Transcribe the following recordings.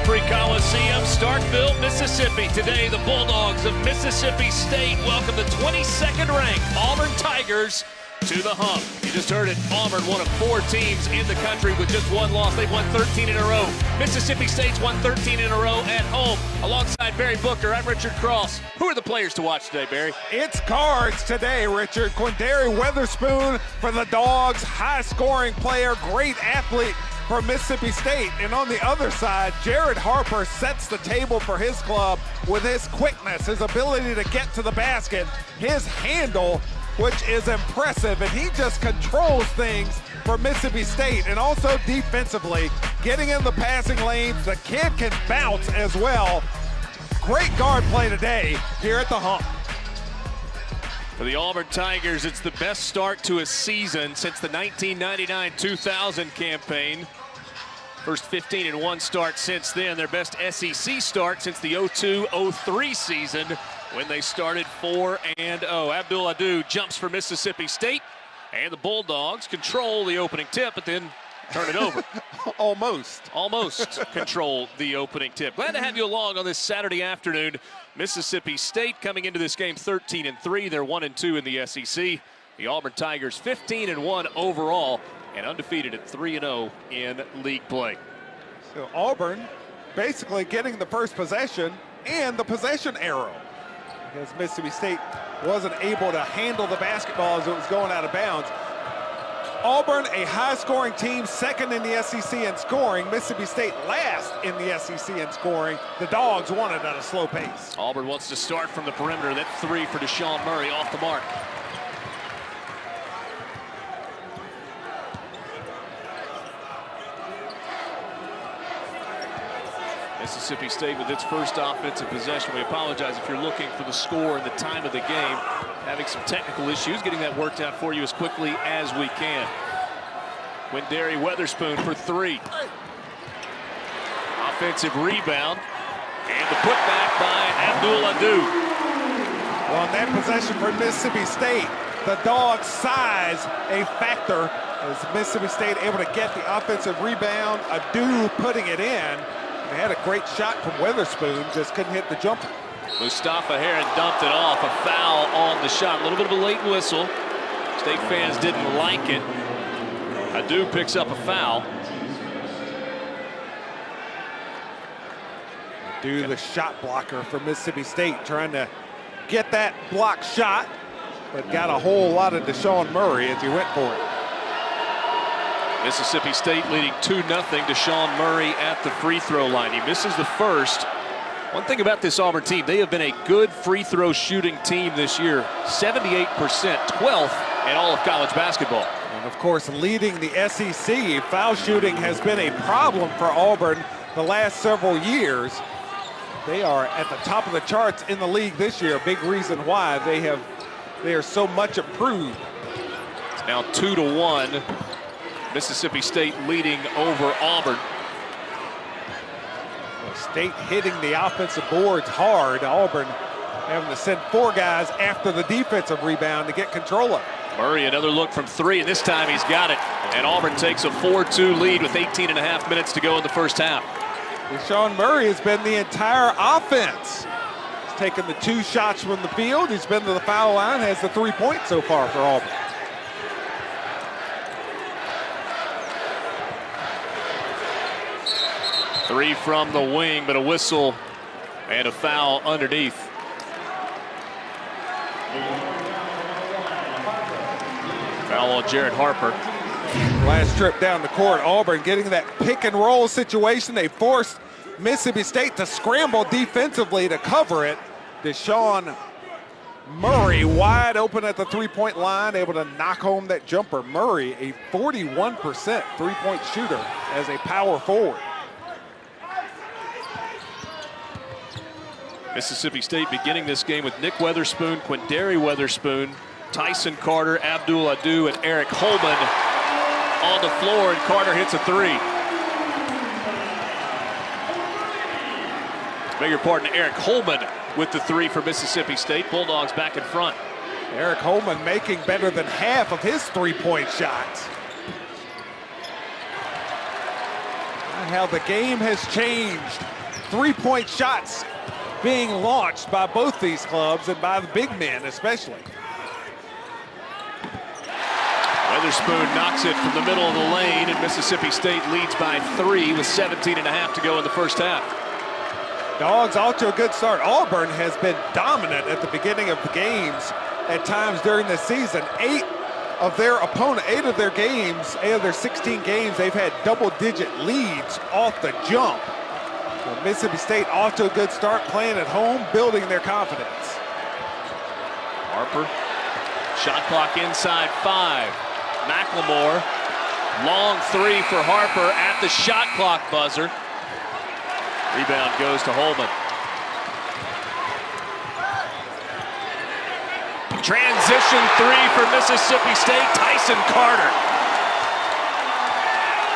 Opry Coliseum, Starkville, Mississippi. Today, the Bulldogs of Mississippi State welcome the 22nd ranked Auburn Tigers to the hump. You just heard it. Auburn, one of 4 teams in the country with just one loss. They've won 13 in a row. Mississippi State's won 13 in a row at home. Alongside Barry Booker, I'm Richard Cross. Who are the players to watch today, Barry? It's cards today, Richard. Quindary Weatherspoon for the Dogs, high-scoring player, great athlete for Mississippi State. And on the other side, Jared Harper sets the table for his club with his quickness, his ability to get to the basket, his handle, which is impressive, and he just controls things for Mississippi State. And also defensively, getting in the passing lanes, the kid can bounce as well. Great guard play today here at the hump. For the Auburn Tigers, it's the best start to a season since the 1999-2000 campaign. First 15-1 start since then. Their best SEC start since the 02-03 season when they started 4-0. Abdul Adu jumps for Mississippi State, and the Bulldogs control the opening tip, but then turn it over. Almost Control the opening tip. Glad to have you along on this Saturday afternoon. Mississippi State coming into this game 13-3. They're 1-2 in the SEC. The Auburn Tigers 15-1 overall and undefeated at 3-0 in league play. So Auburn basically getting the first possession and the possession arrow, because Mississippi State wasn't able to handle the basketball as it was going out of bounds. Auburn, a high-scoring team, second in the SEC in scoring. Mississippi State last in the SEC in scoring. The Dogs won it at a slow pace. Auburn wants to start from the perimeter. That 3 for Deshaun Murray off the mark. Mississippi State with its first offensive possession. We apologize if you're looking for the score and the time of the game. Having some technical issues, getting that worked out for you as quickly as we can. Quindary Weatherspoon for 3. Offensive rebound. And the putback by Abdul Adu. Well, on that possession for Mississippi State, the Dogs' size a factor as Mississippi State able to get the offensive rebound. Adu putting it in. They had a great shot from Weatherspoon, just couldn't hit the jumper. Mustafa Heron dumped it off. A foul on the shot. A little bit of a late whistle. State fans didn't like it. Adu picks up a foul. Adu, the shot blocker for Mississippi State, trying to get that block shot, but got a whole lot of Deshaun Murray as he went for it. Mississippi State leading 2-0. Deshaun Murray at the free throw line. He misses the first. One thing about this Auburn team, they have been a good free throw shooting team this year. 78%, 12th in all of college basketball. And of course, leading the SEC, foul shooting has been a problem for Auburn the last several years. They are at the top of the charts in the league this year. A big reason why they are so much improved. It's now 2-1. Mississippi State leading over Auburn. State hitting the offensive boards hard. Auburn having to send 4 guys after the defensive rebound to get control of it. Murray, another look from 3, and this time he's got it. And Auburn takes a 4-2 lead with 18.5 minutes to go in the first half. Deshaun Murray has been the entire offense. He's taken the 2 shots from the field. He's been to the foul line, has the 3 points so far for Auburn. Three from the wing, but a whistle and a foul underneath. Foul on Jared Harper. Last trip down the court, Auburn getting that pick and roll situation. They forced Mississippi State to scramble defensively to cover it. Deshaun Murray wide open at the 3-point line, able to knock home that jumper. Murray, a 41% 3-point shooter as a power forward. Mississippi State beginning this game with Nick Weatherspoon, Quindary Weatherspoon, Tyson Carter, Abdul Adu, and Eric Holman on the floor, and Carter hits a 3. Beg your pardon, Eric Holman with the 3 for Mississippi State. Bulldogs back in front. Eric Holman making better than half of his 3-point shots. how the game has changed. Three-point shots being launched by both these clubs and by the big men especially. Weatherspoon knocks it from the middle of the lane, and Mississippi State leads by 3 with 17.5 to go in the first half. Dogs off to a good start. Auburn has been dominant at the beginning of the games at times during the season. 8 of their 16 games, they've had double-digit leads off the jump. Well, Mississippi State off to a good start, playing at home, building their confidence. Harper, shot clock inside 5. McLemore, long 3 for Harper at the shot clock buzzer. Rebound goes to Holman. Transition 3 for Mississippi State, Tyson Carter.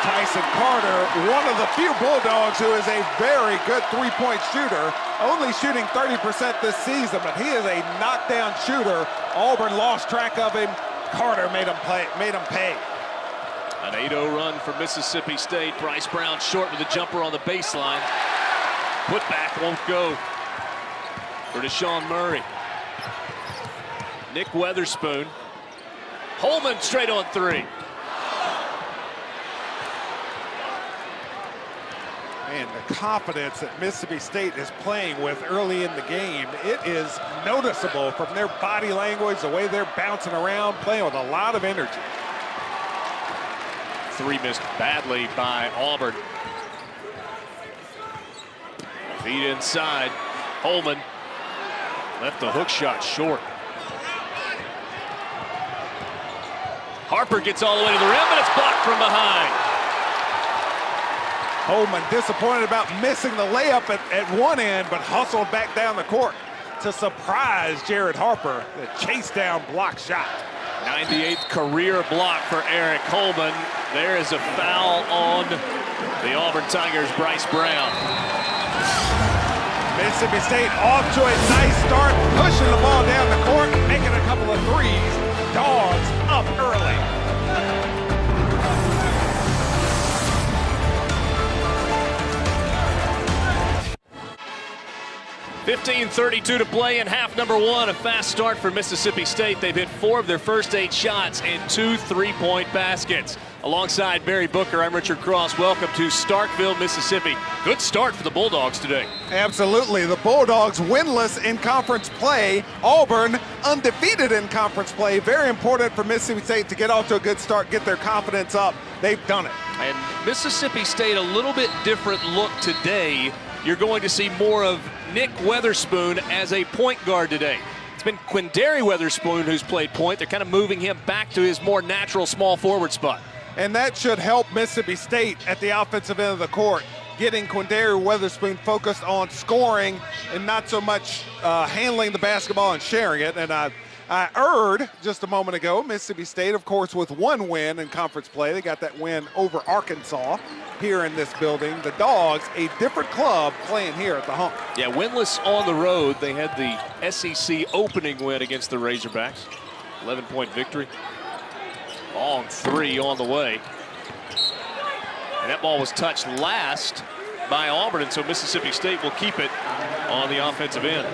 Tyson Carter, one of the few Bulldogs who is a very good three-point shooter, only shooting 30% this season, but he is a knockdown shooter. Auburn lost track of him. Carter made him pay. An 8-0 run for Mississippi State. Bryce Brown short with a jumper on the baseline. Put back won't go for Deshaun Murray. Nick Weatherspoon. Holman straight on 3. And the confidence that Mississippi State is playing with early in the game, it is noticeable from their body language, the way they're bouncing around, playing with a lot of energy. 3 missed badly by Auburn. Feed inside. Holman left the hook shot short. Harper gets all the way to the rim, but it's blocked from behind. Holman disappointed about missing the layup at one end, but hustled back down the court to surprise Jared Harper. The chase down block shot. 98th career block for Eric Holman. There is a foul on the Auburn Tigers' Bryce Brown. Mississippi State off to a nice start, pushing the ball down the court, making a couple of threes. Dogs up early. 15:32 to play in half number 1. A fast start for Mississippi State. They've hit 4 of their first 8 shots and 2 3-point baskets. Alongside Barry Booker, I'm Richard Cross. Welcome to Starkville, Mississippi. Good start for the Bulldogs today. Absolutely. The Bulldogs winless in conference play. Auburn undefeated in conference play. Very important for Mississippi State to get off to a good start, get their confidence up. They've done it. And Mississippi State, a little bit different look today. You're going to see more of Nick Weatherspoon as a point guard today. It's been Quindary Weatherspoon who's played point. They're kind of moving him back to his more natural small forward spot. And that should help Mississippi State at the offensive end of the court, getting Quindary Weatherspoon focused on scoring and not so much handling the basketball and sharing it. And I erred just a moment ago. Mississippi State, of course, with 1 win in conference play. They got that win over Arkansas here in this building. The Dogs, a different club playing here at the Hump. Yeah, winless on the road. They had the SEC opening win against the Razorbacks. 11-point victory. Long 3 on the way. And that ball was touched last by Auburn, and so Mississippi State will keep it on the offensive end.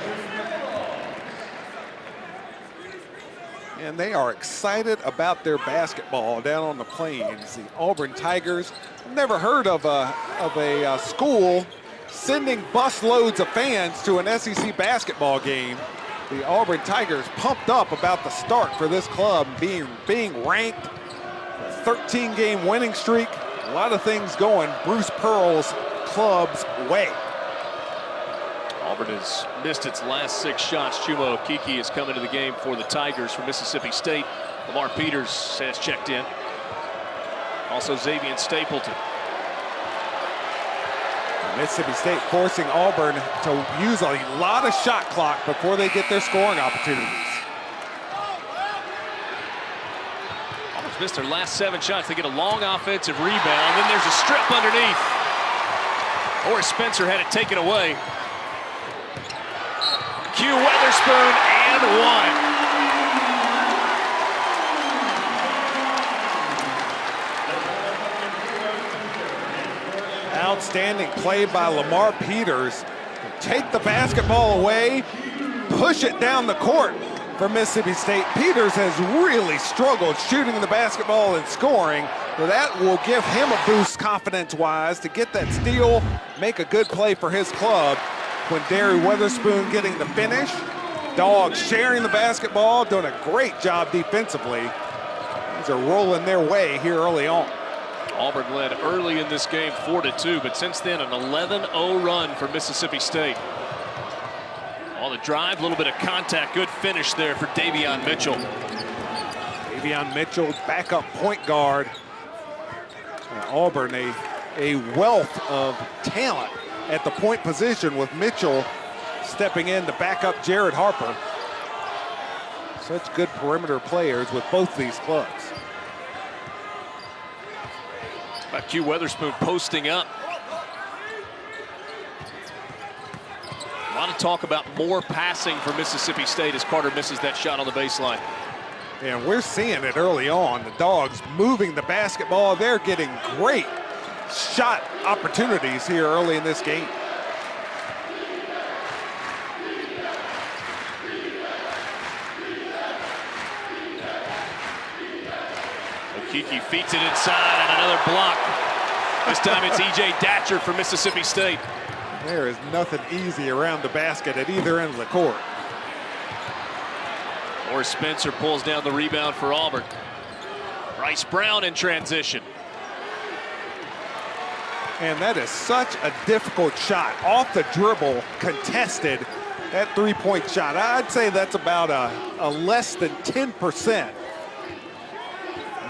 And they are excited about their basketball down on the plains. The Auburn Tigers, never heard of a school sending bus loads of fans to an SEC basketball game. The Auburn Tigers pumped up about the start for this club, being ranked, 13-game winning streak, a lot of things going Bruce Pearl's club's way. Auburn has missed its last 6 shots. Chuma Okeke has come into the game for the Tigers from Mississippi State. Lamar Peters has checked in. Also Xavier Stapleton. Mississippi State forcing Auburn to use a lot of shot clock before they get their scoring opportunities. Auburn's missed their last 7 shots. They get a long offensive rebound. Then there's a strip underneath. Or Spencer had it taken away. Q Weatherspoon and 1. Outstanding play by Lamar Peters. Take the basketball away, push it down the court for Mississippi State. Peters has really struggled shooting the basketball and scoring, so that will give him a boost confidence-wise to get that steal, make a good play for his club. Quindary Weatherspoon getting the finish. Dogs sharing the basketball, doing a great job defensively. These are rolling their way here early on. Auburn led early in this game 4-2, but since then an 11-0 run for Mississippi State. On the drive, a little bit of contact, good finish there for Davion Mitchell. Davion Mitchell, backup point guard. Auburn, a wealth of talent at the point position with Mitchell stepping in to back up Jared Harper. Such good perimeter players with both these clubs. Q Weatherspoon posting up. A lot of talk about more passing for Mississippi State as Carter misses that shot on the baseline. And we're seeing it early on. The Dogs moving the basketball. They're getting great shot opportunities here early in this game. Okeke feeds it inside and another block. This time it's E.J. Datcher for Mississippi State. There is nothing easy around the basket at either end of the court. Or Spencer pulls down the rebound for Auburn. Bryce Brown in transition. And that is such a difficult shot. Off the dribble, contested. That three-point shot, I'd say that's about a less than 10%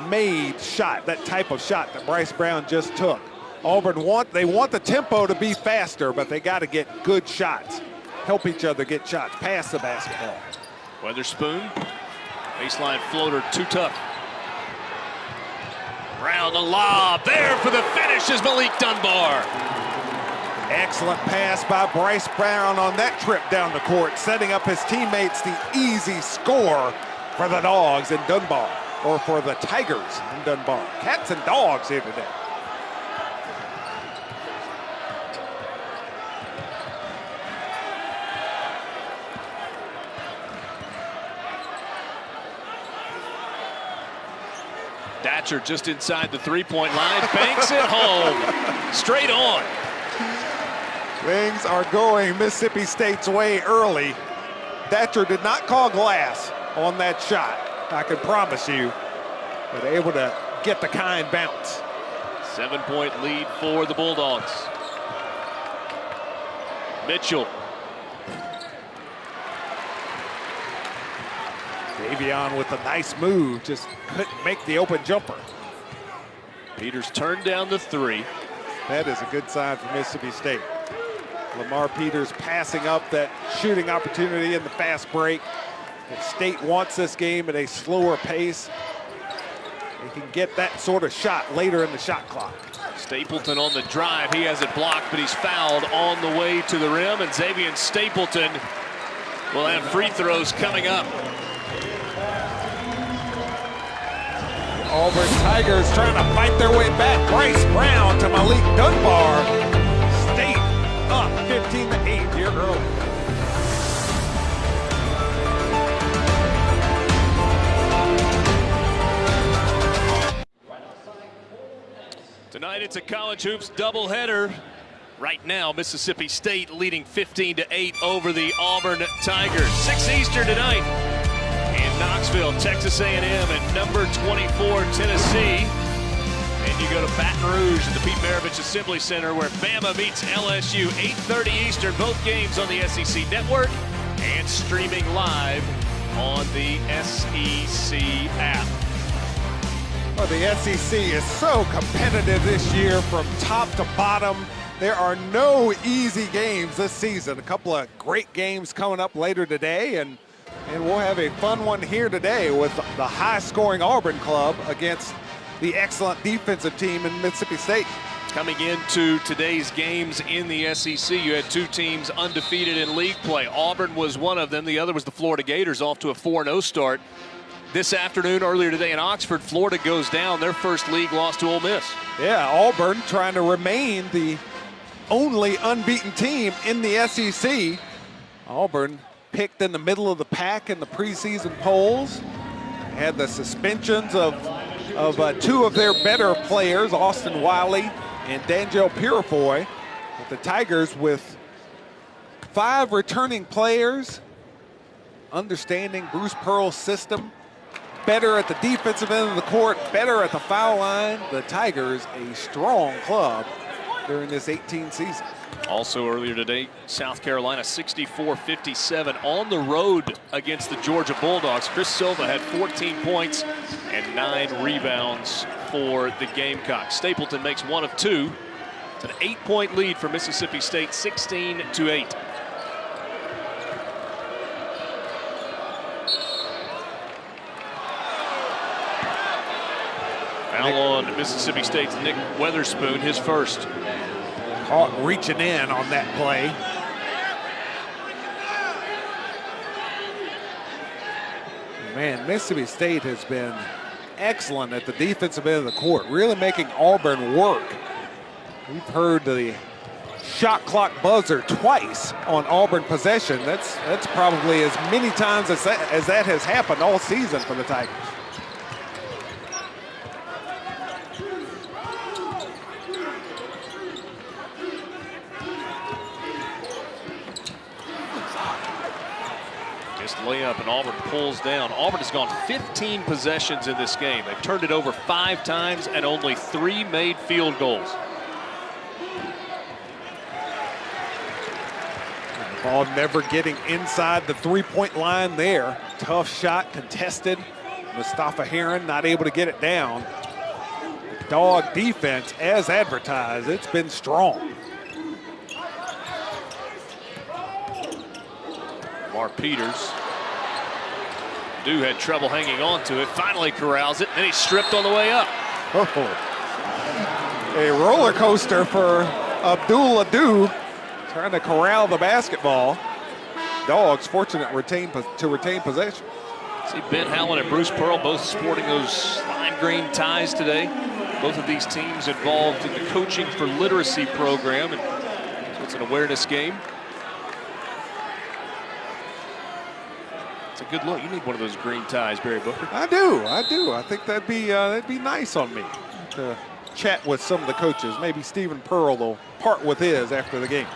made shot, that type of shot that Bryce Brown just took. Auburn they want the tempo to be faster, but they got to get good shots. Help each other get shots past the basketball. Weatherspoon, baseline floater, too tough. Brown the lob, there for the finish is Malik Dunbar. Excellent pass by Bryce Brown on that trip down the court, setting up his teammates the easy score for the Dogs in Dunbar, or for the Tigers in Dunbar. Cats and dogs here today. Datcher just inside the three-point line, banks it home, straight on. Things are going Mississippi State's way early. Datcher did not call glass on that shot, I can promise you, but able to get the kind bounce. 7-point lead for the Bulldogs. Mitchell. Davion with a nice move, just couldn't make the open jumper. Peters turned down the three. That is a good sign for Mississippi State. Lamar Peters passing up that shooting opportunity in the fast break. If State wants this game at a slower pace, they can get that sort of shot later in the shot clock. Stapleton on the drive. He has it blocked, but he's fouled on the way to the rim. And Xavier Stapleton will have free throws coming up. Auburn Tigers trying to fight their way back. Bryce Brown to Malik Dunbar. State up 15-8 here early. Tonight it's a college hoops doubleheader. Right now, Mississippi State leading 15-8 over the Auburn Tigers. 6 Eastern tonight in Knoxville, Texas A&M at number 24, Tennessee. And you go to Baton Rouge at the Pete Maravich Assembly Center where Bama meets LSU, 8:30 Eastern, both games on the SEC Network and streaming live on the SEC app. Well, the SEC is so competitive this year from top to bottom. There are no easy games this season. A couple of great games coming up later today, and we'll have a fun one here today with the high-scoring Auburn club against the excellent defensive team in Mississippi State. Coming into today's games in the SEC, you had two teams undefeated in league play. Auburn was one of them. The other was the Florida Gators, off to a 4-0 start. This afternoon, earlier today in Oxford, Florida goes down. Their first league loss to Ole Miss. Yeah, Auburn trying to remain the only unbeaten team in the SEC. Auburn picked in the middle of the pack in the preseason polls. Had the suspensions of two of their better players, Austin Wiley and D'Angelo Purifoy. But the Tigers, with 5 returning players, understanding Bruce Pearl's system, better at the defensive end of the court, better at the foul line. The Tigers, a strong club during this 18 season. Also earlier today, South Carolina 64-57 on the road against the Georgia Bulldogs. Chris Silva had 14 points and 9 rebounds for the Gamecocks. Stapleton makes 1 of 2. It's an 8-point lead for Mississippi State, 16-8. Foul on Mississippi State's Nick Weatherspoon, his first. Caught reaching in on that play. Man, Mississippi State has been excellent at the defensive end of the court, really making Auburn work. We've heard the shot clock buzzer twice on Auburn possession. That's probably as many times as that has happened all season for the Tigers. Layup, and Auburn pulls down. Auburn has gone 15 possessions in this game. They've turned it over 5 times and only 3 made field goals. The ball never getting inside the 3-point line there. Tough shot, contested. Mustafa Heron not able to get it down. Dog defense, as advertised, it's been strong. Mark Peters. Dew had trouble hanging on to it, finally corrals it, and he's stripped on the way up. A roller coaster for Abdul Adu, trying to corral the basketball. Dogs fortunate to retain possession. See Ben Howland and Bruce Pearl both sporting those lime green ties today. Both of these teams involved in the Coaching for Literacy program, and so it's an awareness game. It's a good look. You need one of those green ties, Barry Booker. I do. I think that'd be nice on me to chat with some of the coaches. Maybe Stephen Pearl will part with his after the game.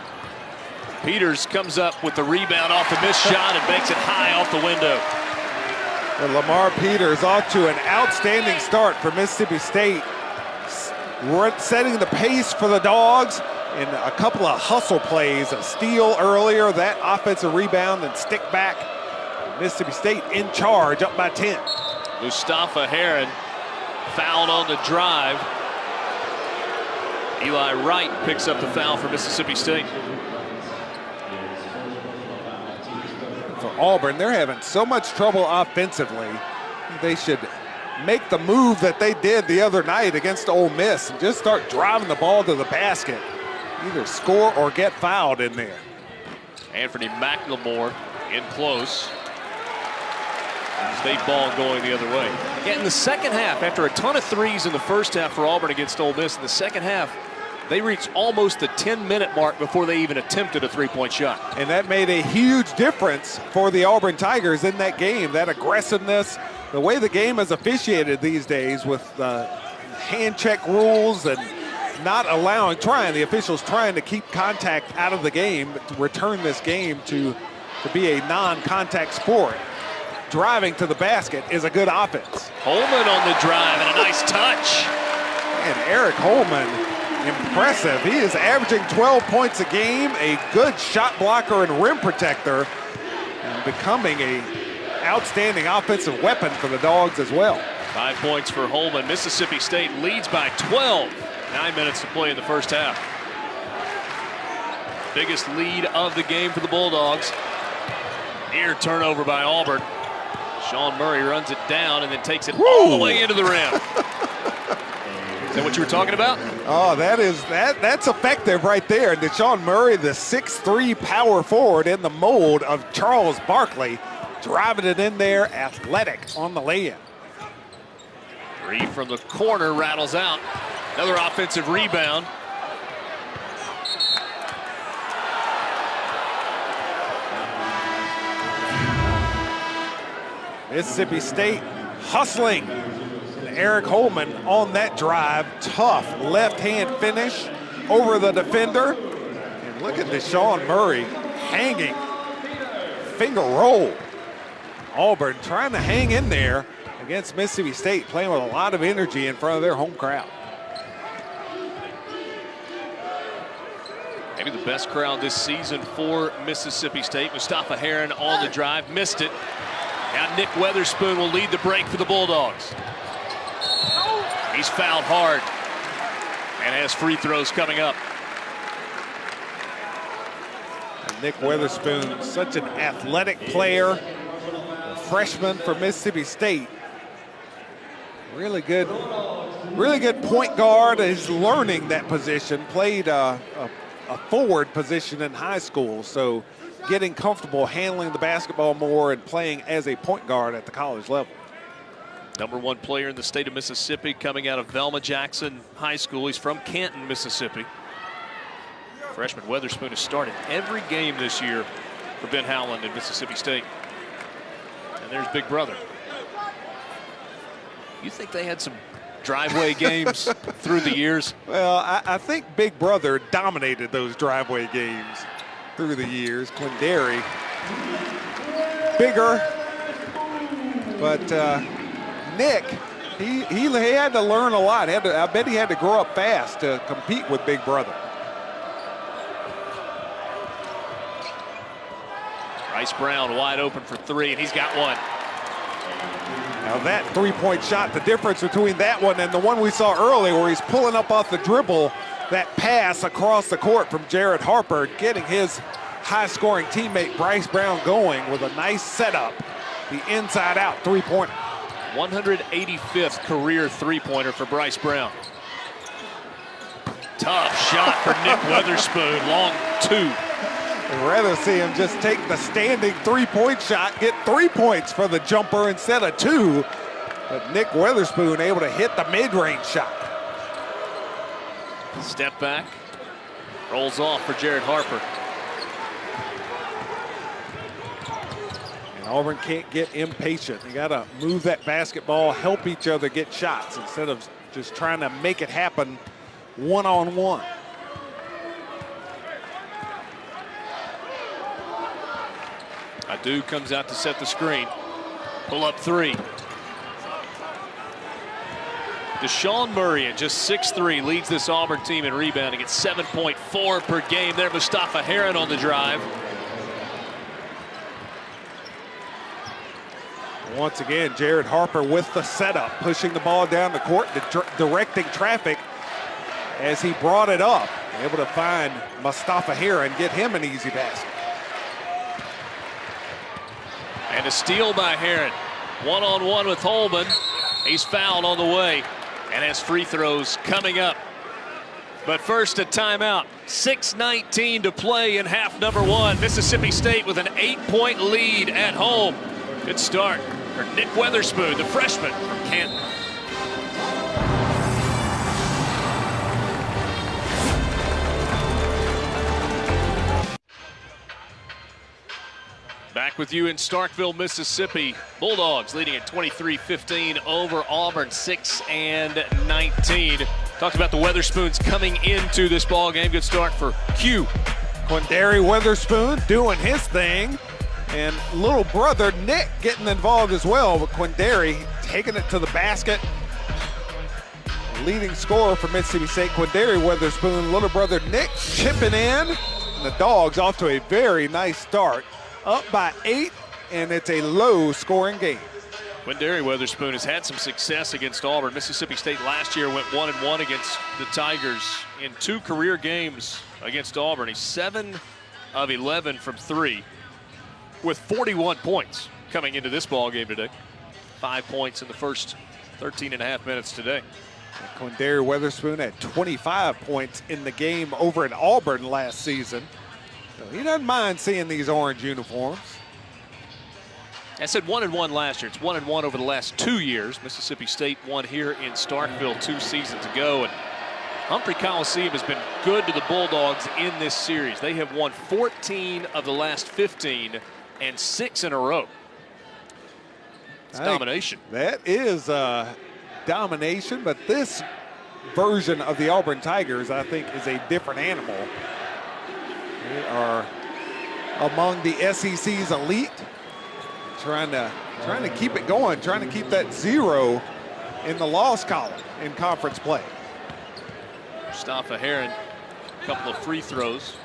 Peters comes up with the rebound off the missed shot and makes it high off the window. And Lamar Peters off to an outstanding start for Mississippi State, setting the pace for the Dogs in a couple of hustle plays, a steal earlier, that offensive rebound and stick back. Mississippi State in charge, up by 10. Mustafa Heron fouled on the drive. Eli Wright picks up the foul for Mississippi State. For Auburn, they're having so much trouble offensively. They should make the move that they did the other night against Ole Miss and just start driving the ball to the basket. Either score or get fouled in there. Anthony McLemore in close. State ball going the other way. Yeah, in the second half, after a ton of threes in the first half for Auburn against Ole Miss, in the second half, they reached almost the 10-minute mark before they even attempted a 3-point shot. And that made a huge difference for the Auburn Tigers in that game. That aggressiveness, the way the game is officiated these days with hand check rules and not allowing, the officials trying to keep contact out of the game, to return this game to be a non-contact sport. Driving to the basket is a good offense. Holman on the drive and a nice touch. And Eric Holman, impressive. He is averaging 12 points a game, a good shot blocker and rim protector, and becoming an outstanding offensive weapon for the Dogs as well. 5 points for Holman. Mississippi State leads by 12. 9 minutes to play in the first half. Biggest lead of the game for the Bulldogs. Near turnover by Auburn. Sean Murray runs it down and then takes it all the way into the rim. Is that what you were talking about? Oh, that's effective right there. And Deshaun Murray, the 6'3" power forward in the mold of Charles Barkley, driving it in there, athletic on the lay-in. 3 from the corner rattles out. Another offensive rebound. Mississippi State hustling. And Eric Holman on that drive, tough left-hand finish over the defender. And look at Deshaun Murray hanging, finger roll. Auburn trying to hang in there against Mississippi State, playing with a lot of energy in front of their home crowd. Maybe the best crowd this season for Mississippi State. Mustafa Heron on the drive, missed it. Now Nick Weatherspoon will lead the break for the Bulldogs. He's fouled hard and has free throws coming up. And Nick Weatherspoon, such an athletic player, a freshman for Mississippi State. Really good point guard. He's learning that position. Played a forward position in high school, so getting comfortable handling the basketball more and playing as a point guard at the college level. #1 player in the state of Mississippi, coming out of Velma Jackson High School. He's from Canton, Mississippi. Freshman Weatherspoon has started every game this year for Ben Howland in Mississippi State. And there's Big Brother. You think they had some driveway games through the years? Well, I think Big Brother dominated those driveway games through the years. Quindary, bigger, but Nick, he had to learn a lot. I bet he had to grow up fast to compete with Big Brother. Bryce Brown wide open for three, and he's got one. Now that three-point shot, the difference between that one and the one we saw earlier where he's pulling up off the dribble, that pass across the court from Jared Harper, getting his high-scoring teammate Bryce Brown going with a nice setup. The inside-out three-pointer. 185th career three-pointer for Bryce Brown. Tough shot for Nick Weatherspoon, long two. I'd rather see him just take the standing three-point shot, get 3 points for the jumper instead of 2. But Nick Weatherspoon able to hit the mid-range shot. Step back, rolls off for Jared Harper. And Auburn can't get impatient. They got to move that basketball, help each other get shots instead of just trying to make it happen one-on-one. Adu comes out to set the screen. Pull up three. Deshaun Murray at just 6'3" leads this Auburn team in rebounding at 7.4 per game. There, Mustafa Heron on the drive. Once again, Jared Harper with the setup, pushing the ball down the court, directing traffic as he brought it up. Able to find Mustafa Heron, get him an easy basket. And a steal by Heron. One-on-one with Holman. He's fouled on the way and has free throws coming up. But first, a timeout. 6:19 to play in half number 1. Mississippi State with an 8-point lead at home. Good start for Nick Weatherspoon, the freshman from Canton. Back with you in Starkville, Mississippi. Bulldogs leading at 23-15 over Auburn, 6-19. Talked about the Weatherspoons coming into this ball game. Good start for Q. Quindary Weatherspoon doing his thing, and little brother Nick getting involved as well. But Quindary taking it to the basket. Leading scorer for Mississippi State, Quindary Weatherspoon. Little brother Nick chipping in. And the Dogs off to a very nice start. Up by 8, and it's a low-scoring game. Quindary Weatherspoon has had some success against Auburn. Mississippi State last year went 1-1 against the Tigers in 2 career games against Auburn. He's 7 of 11 from 3 with 41 points coming into this ball game today. 5 points in the first 13.5 minutes today. Quindary Weatherspoon had 25 points in the game over at Auburn last season. So he doesn't mind seeing these orange uniforms. I said 1-1 last year. It's 1-1 over the last 2 years. Mississippi State won here in Starkville 2 seasons ago. And Humphrey Coliseum has been good to the Bulldogs in this series. They have won 14 of the last 15 and 6 in a row. It's domination. That is domination, but this version of the Auburn Tigers, I think, is a different animal. They are among the SEC's elite, trying to keep it going, trying to keep that 0 in the loss column in conference play. Mustafa Heron, a couple of free throws,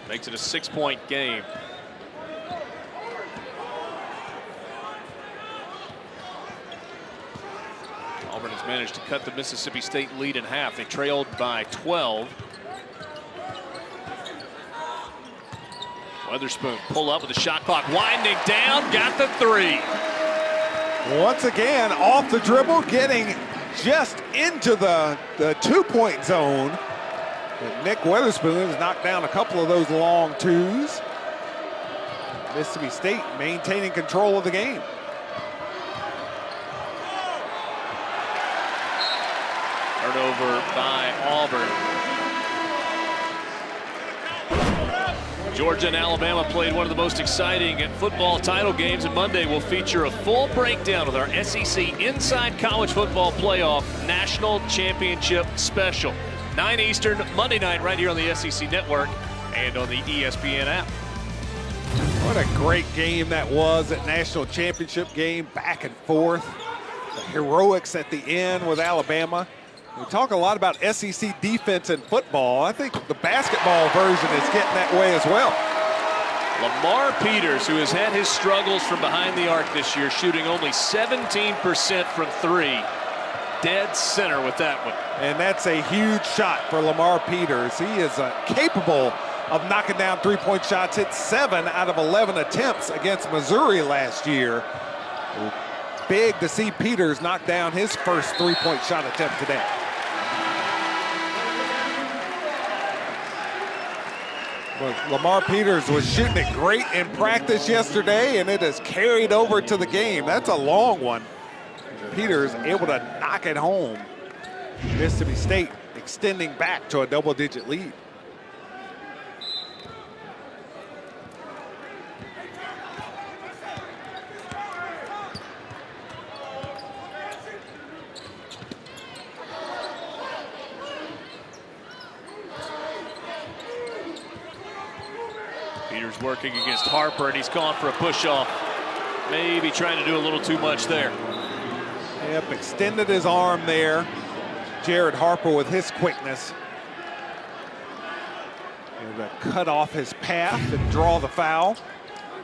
makes it a 6-point game. Auburn has managed to cut the Mississippi State lead in half. They trailed by 12. Weatherspoon pull up with the shot clock winding down, got the 3. Once again, off the dribble, getting just into the 2-point zone. And Nick Weatherspoon has knocked down a couple of those long 2s. Mississippi State maintaining control of the game. Turnover by Auburn. Georgia and Alabama played one of the most exciting football title games, and Monday will feature a full breakdown with our SEC Inside College Football Playoff National Championship Special. 9 Eastern, Monday night, right here on the SEC Network and on the ESPN app. What a great game that was, that national championship game, back and forth. The heroics at the end with Alabama. We talk a lot about SEC defense in football. I think the basketball version is getting that way as well. Lamar Peters, who has had his struggles from behind the arc this year, shooting only 17% from 3. Dead center with that one. And that's a huge shot for Lamar Peters. He is capable of knocking down 3-point shots. Hit 7 out of 11 attempts against Missouri last year. Big to see Peters knock down his first 3-point shot attempt today. Well, Lamar Peters was shooting it great in practice yesterday, and it has carried over to the game. That's a long one. Peters able to knock it home. Mississippi State extending back to a double-digit lead. Peters working against Harper, and he's gone for a push-off. Maybe trying to do a little too much there. Yep, extended his arm there. Jared Harper with his quickness. Able to cut off his path and draw the foul.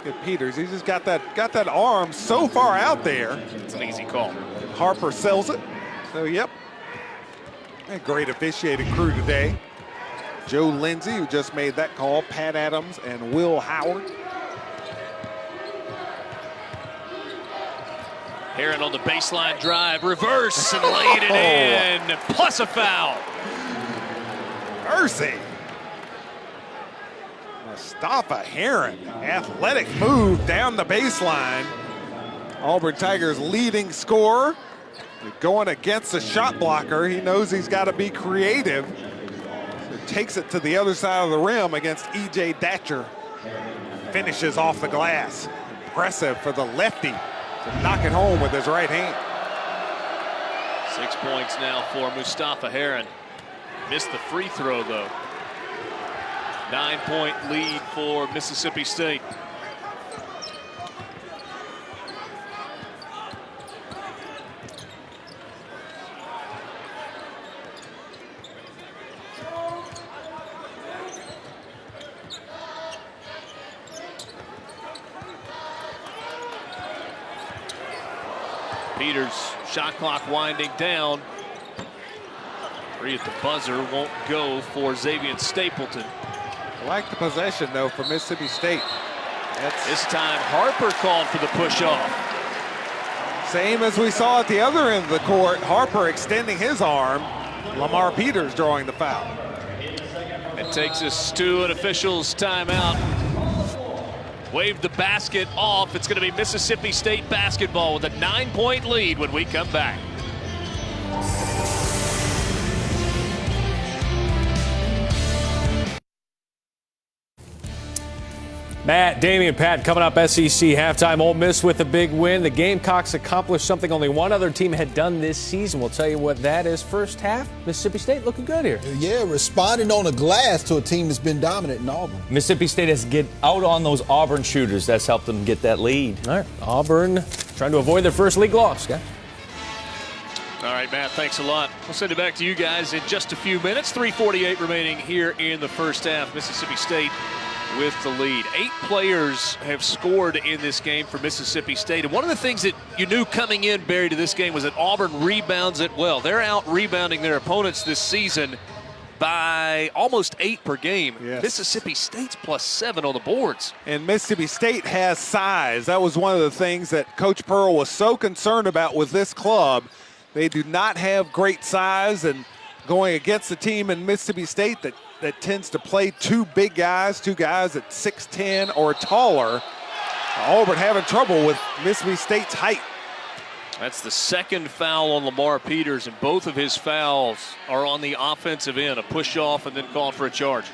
Good Peters, he just got that arm so far out there. It's an easy call. Harper sells it. So, yep, a great officiating crew today. Joe Lindsay, who just made that call, Pat Adams and Will Howard. Heron on the baseline drive, reverse, and laid it in, plus a foul. Mercy. Mustafa Heron, athletic move down the baseline. Auburn Tigers leading scorer. Going against the shot blocker. He knows he's got to be creative. So takes it to the other side of the rim against E.J. Datcher. Finishes off the glass. Impressive for the lefty to knock it home with his right hand. 6 points now for Mustafa Heron. Missed the free throw, though. 9-point lead for Mississippi State. Peters, shot clock winding down. 3 at the buzzer, won't go for Xavier Stapleton. I like the possession, though, for Mississippi State. This time, Harper called for the push-off. Same as we saw at the other end of the court. Harper extending his arm. Lamar Peters drawing the foul. It takes us to an official's timeout. Waved the basket off. It's going to be Mississippi State basketball with a 9-point lead when we come back. Matt, Damian, Pat, coming up SEC halftime. Ole Miss with a big win. The Gamecocks accomplished something only one other team had done this season. We'll tell you what that is. First half, Mississippi State looking good here. Yeah, responding on the glass to a team that's been dominant in Auburn. Mississippi State has to get out on those Auburn shooters. That's helped them get that lead. All right, Auburn trying to avoid their first league loss. Okay? All right, Matt, thanks a lot. We'll send it back to you guys in just a few minutes. 3:48 remaining here in the first half. Mississippi State with the lead. 8 players have scored in this game for Mississippi State. And one of the things that you knew coming in, Barry, to this game was that Auburn rebounds it well. They're out rebounding their opponents this season by almost 8 per game. Yes. Mississippi State's +7 on the boards. And Mississippi State has size. That was one of the things that Coach Pearl was so concerned about with this club. They do not have great size, and going against a team in Mississippi State that tends to play 2 big guys, 2 guys at 6'10" or taller. Auburn having trouble with Mississippi State's height. That's the second foul on Lamar Peters, and both of his fouls are on the offensive end, a push off and then called for a charge.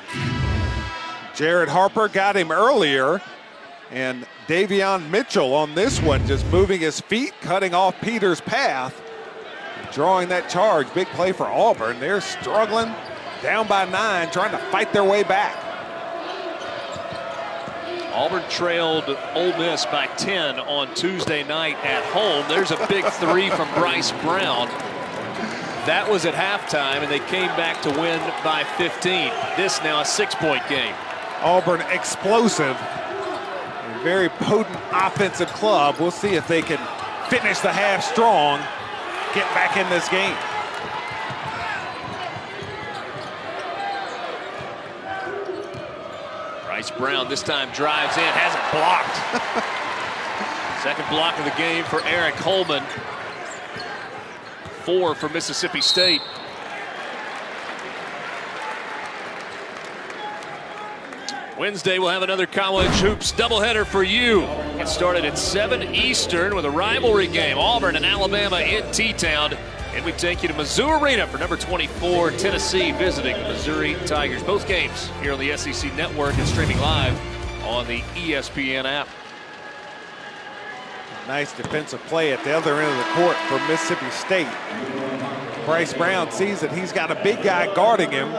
Jared Harper got him earlier, and Davion Mitchell on this one just moving his feet, cutting off Peters' path, drawing that charge. Big play for Auburn. They're struggling, down by 9, trying to fight their way back. Auburn trailed Ole Miss by 10 on Tuesday night at home. There's a big 3 from Bryce Brown. That was at halftime, and they came back to win by 15. This now a 6-point game. Auburn explosive, a very potent offensive club. We'll see if they can finish the half strong, get back in this game. Bryce Brown this time drives in, has it blocked. Second block of the game for Eric Holman. 4 for Mississippi State. Wednesday, we'll have another college hoops doubleheader for you. It started at 7 Eastern with a rivalry game. Auburn and Alabama in T-Town. And we take you to Mizzou Arena for number 24, Tennessee, visiting the Missouri Tigers. Both games here on the SEC Network and streaming live on the ESPN app. Nice defensive play at the other end of the court for Mississippi State. Bryce Brown sees that he's got a big guy guarding him.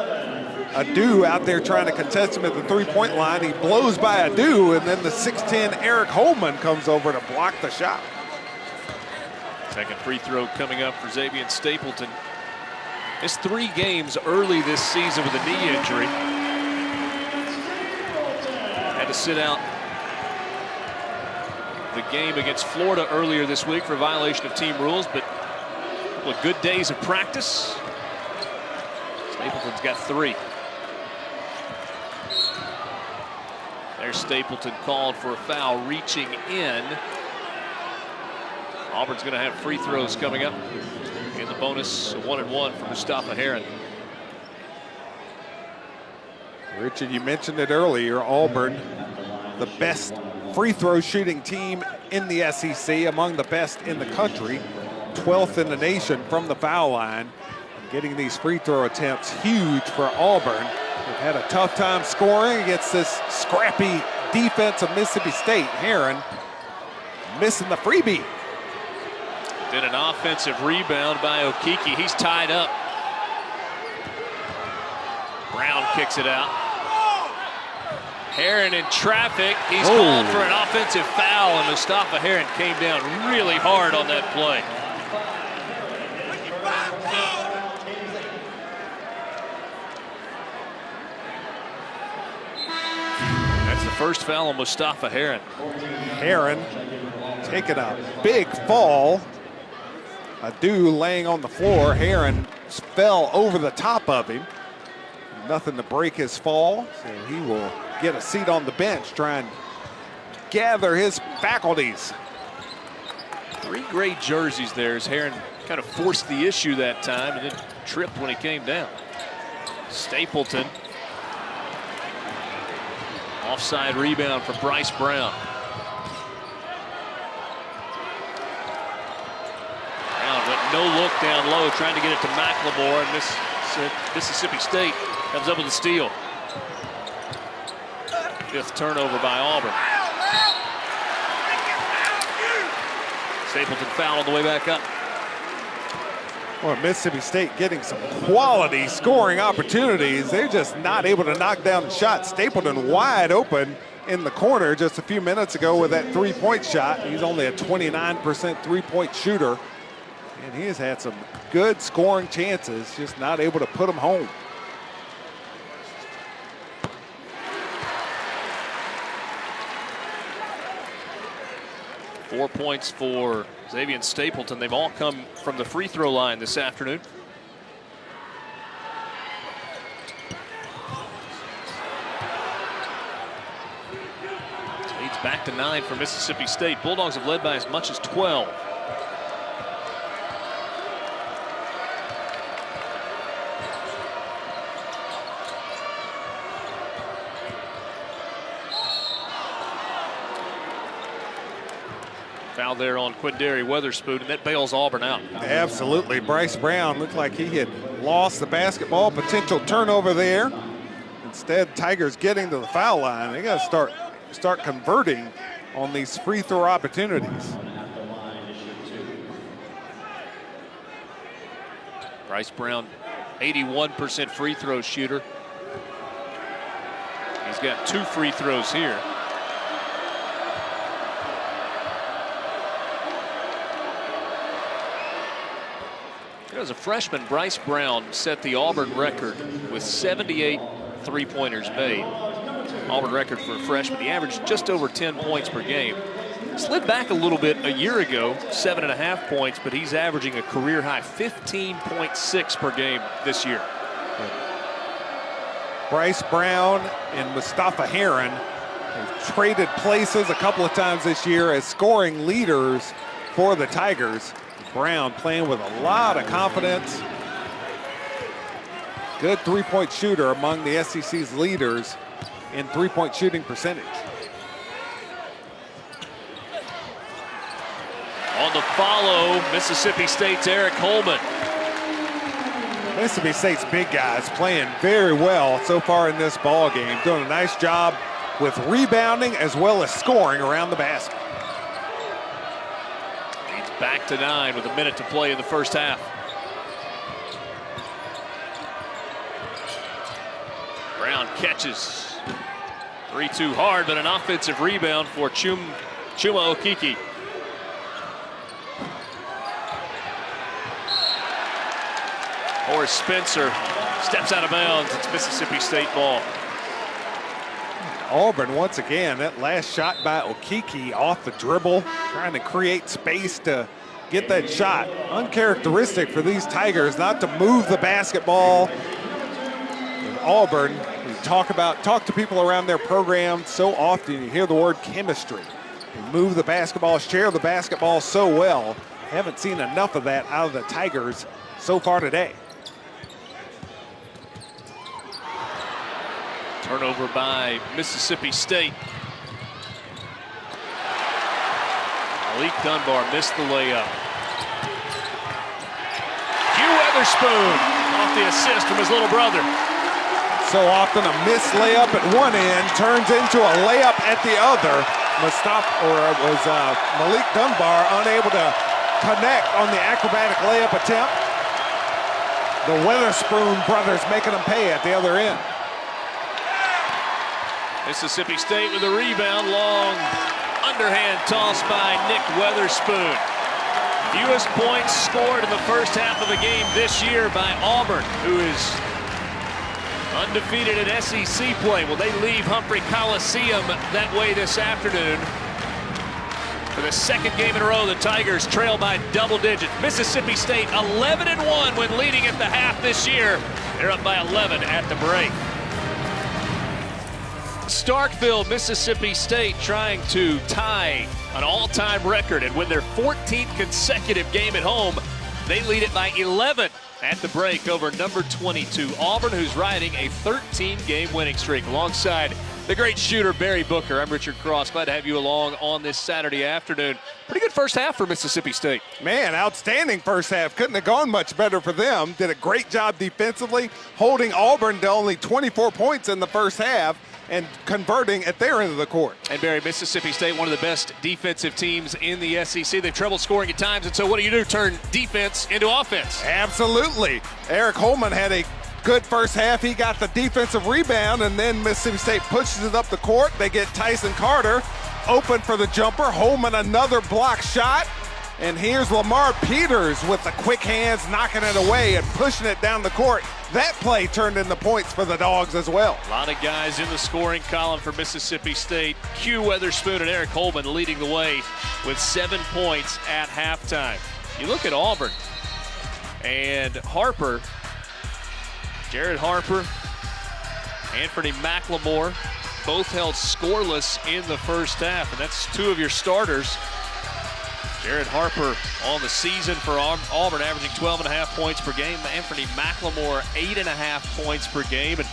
Adu out there trying to contest him at the 3-point line. He blows by Adu, and then the 6'10" Eric Holman comes over to block the shot. Second free throw coming up for Xavier Stapleton. Missed 3 games early this season with a knee injury. Had to sit out the game against Florida earlier this week for violation of team rules, but a couple of good days of practice. Stapleton's got 3. There's Stapleton called for a foul reaching in. Auburn's going to have free throws coming up in the bonus, 1-and-1 for Mustafa Heron. Richard, you mentioned it earlier, Auburn, the best free throw shooting team in the SEC, among the best in the country, 12th in the nation from the foul line. Getting these free throw attempts huge for Auburn. They've had a tough time scoring against this scrappy defense of Mississippi State. Heron missing the freebie. Then an offensive rebound by Okeke. He's tied up. Brown kicks it out. Heron in traffic. He's called for an offensive foul, and Mustafa Heron came down really hard on that play. That's the first foul on Mustafa Heron. Heron taking a big fall. Adu laying on the floor. Heron fell over the top of him. Nothing to break his fall, so he will get a seat on the bench, try and gather his faculties. 3 great jerseys there as Heron kind of forced the issue that time and then tripped when he came down. Stapleton. Offside rebound for Bryce Brown. Brown went no look down low, trying to get it to McLemore, and Mississippi State comes up with a steal. 5th turnover by Auburn. Stapleton foul on the way back up. Well, Mississippi State getting some quality scoring opportunities. They're just not able to knock down the shot. Stapleton wide open in the corner just a few minutes ago with that three-point shot. He's only a 29% three-point shooter. And he has had some good scoring chances, just not able to put them home. Four points for Xavier Stapleton. They've all come from the free throw line this afternoon. Leads back to 9 for Mississippi State. Bulldogs have led by as much as 12. Foul there on Quindary Weatherspoon, and that bails Auburn out. Absolutely. Bryce Brown looked like he had lost the basketball. Potential turnover there. Instead, Tigers getting to the foul line. They got to start converting on these free throw opportunities. Bryce Brown, 81% free throw shooter. He's got 2 free throws here. As a freshman, Bryce Brown set the Auburn record with 78 three-pointers made. Auburn record for a freshman. He averaged just over 10 points per game. Slid back a little bit a year ago, 7.5 points, but he's averaging a career high 15.6 per game this year. Bryce Brown and Mustafa Heron have traded places a couple of times this year as scoring leaders for the Tigers. Brown playing with a lot of confidence. Good three-point shooter among the SEC's leaders in three-point shooting percentage. On the follow, Mississippi State's Eric Holman. Mississippi State's big guys playing very well so far in this ball game, doing a nice job with rebounding as well as scoring around the basket. Back to 9 with a minute to play in the first half. Brown catches. 3-2 hard, but an offensive rebound for Chuma Okeke. Horace Spencer steps out of bounds. It's Mississippi State ball. Auburn once again, that last shot by Okeke off the dribble, trying to create space to get that shot. Uncharacteristic for these Tigers not to move the basketball. In Auburn, we talk to people around their program so often, you hear the word chemistry. They move the basketball, share the basketball so well. Haven't seen enough of that out of the Tigers so far today. Turnover by Mississippi State. Malik Dunbar missed the layup. Hugh Weatherspoon off the assist from his little brother. So often a missed layup at one end turns into a layup at the other. Malik Dunbar unable to connect on the acrobatic layup attempt. The Weatherspoon brothers making them pay at the other end. Mississippi State with a rebound, long underhand toss by Nick Weatherspoon. Fewest points scored in the first half of the game this year by Auburn, who is undefeated in SEC play. Well, they leave Humphrey Coliseum that way this afternoon. For the second game in a row, the Tigers trail by double digits. Mississippi State 11-1 when leading at the half this year. They're up by 11 at the break. Starkville, Mississippi State trying to tie an all-time record and win their 14th consecutive game at home. They lead it by 11 at the break over number 22, Auburn, who's riding a 13-game winning streak alongside the great shooter Barry Booker. I'm Richard Cross. Glad to have you along on this Saturday afternoon. Pretty good first half for Mississippi State. Man, outstanding first half. Couldn't have gone much better for them. Did a great job defensively, holding Auburn to only 24 points in the first half. and converting at their end of the court. And Barry, Mississippi State, one of the best defensive teams in the SEC. They've trouble scoring at times, and so what do? Turn defense into offense. Absolutely. Eric Holman had a good first half. He got the defensive rebound, and then Mississippi State pushes it up the court. They get Tyson Carter open for the jumper. Holman another block shot. And here's Lamar Peters with the quick hands, knocking it away and pushing it down the court. That play turned into points for the Dogs as well. A lot of guys in the scoring column for Mississippi State. Q Weatherspoon and Eric Holman leading the way with 7 points at halftime. You look at Auburn and Harper, Jared Harper, Anthony McLemore, both held scoreless in the first half, and that's two of your starters. Jared Harper on the season for Auburn, averaging 12.5 points per game. Anthony McLemore, 8.5 points per game. And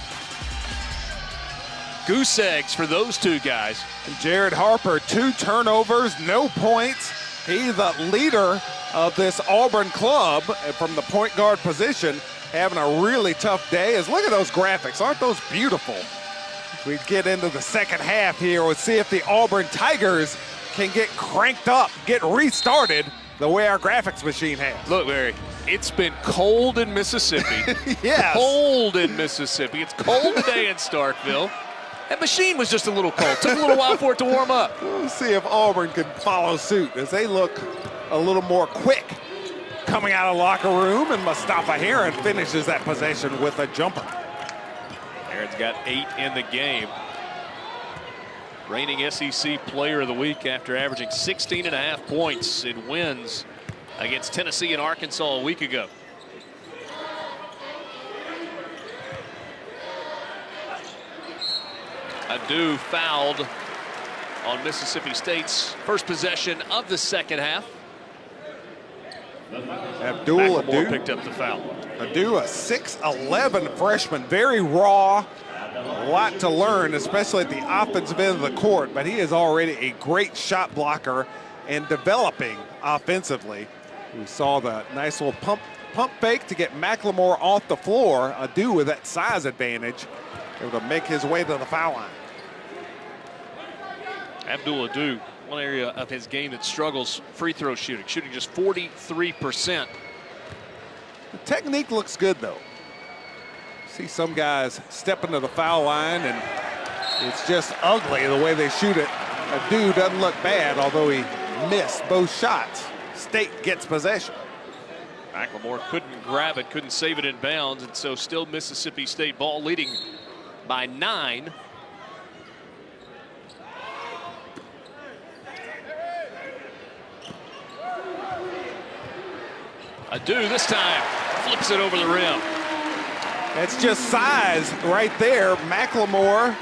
goose eggs for those two guys. And Jared Harper, 2 turnovers, no points. He's the leader of this Auburn club from the point guard position, having a really tough day. Look at those graphics. Aren't those beautiful? We get into the second half here. We'll see if the Auburn Tigers can get cranked up, get restarted the way our graphics machine has. Look, Barry, it's been cold in Mississippi. Yes. Cold in Mississippi. It's cold today in Starkville. That machine was just a little cold. Took a little while for it to warm up. We'll see if Auburn can follow suit as they look a little more quick coming out of the locker room, and Mustafa Heron finishes that possession with a jumper. Heron's got 8 in the game. Reigning SEC Player of the Week after averaging 16.5 points in wins against Tennessee and Arkansas a week ago. Adu fouled on Mississippi State's first possession of the second half. Abdul McLemore Adu picked up the foul. Adu, a 6'11" freshman, very raw. A lot to learn, especially at the offensive end of the court, but he is already a great shot blocker and developing offensively. We saw the nice little pump fake to get McLemore off the floor. Adu with that size advantage, able to make his way to the foul line. Abdul Adu, one area of his game that struggles, free throw shooting just 43%. The technique looks good, though. See some guys step into the foul line, and it's just ugly the way they shoot it. Adu doesn't look bad, although he missed both shots. State gets possession. McLemore couldn't grab it, couldn't save it in bounds, and so still Mississippi State ball, leading by 9. Adu this time flips it over the rim. That's just size right there. McLemore,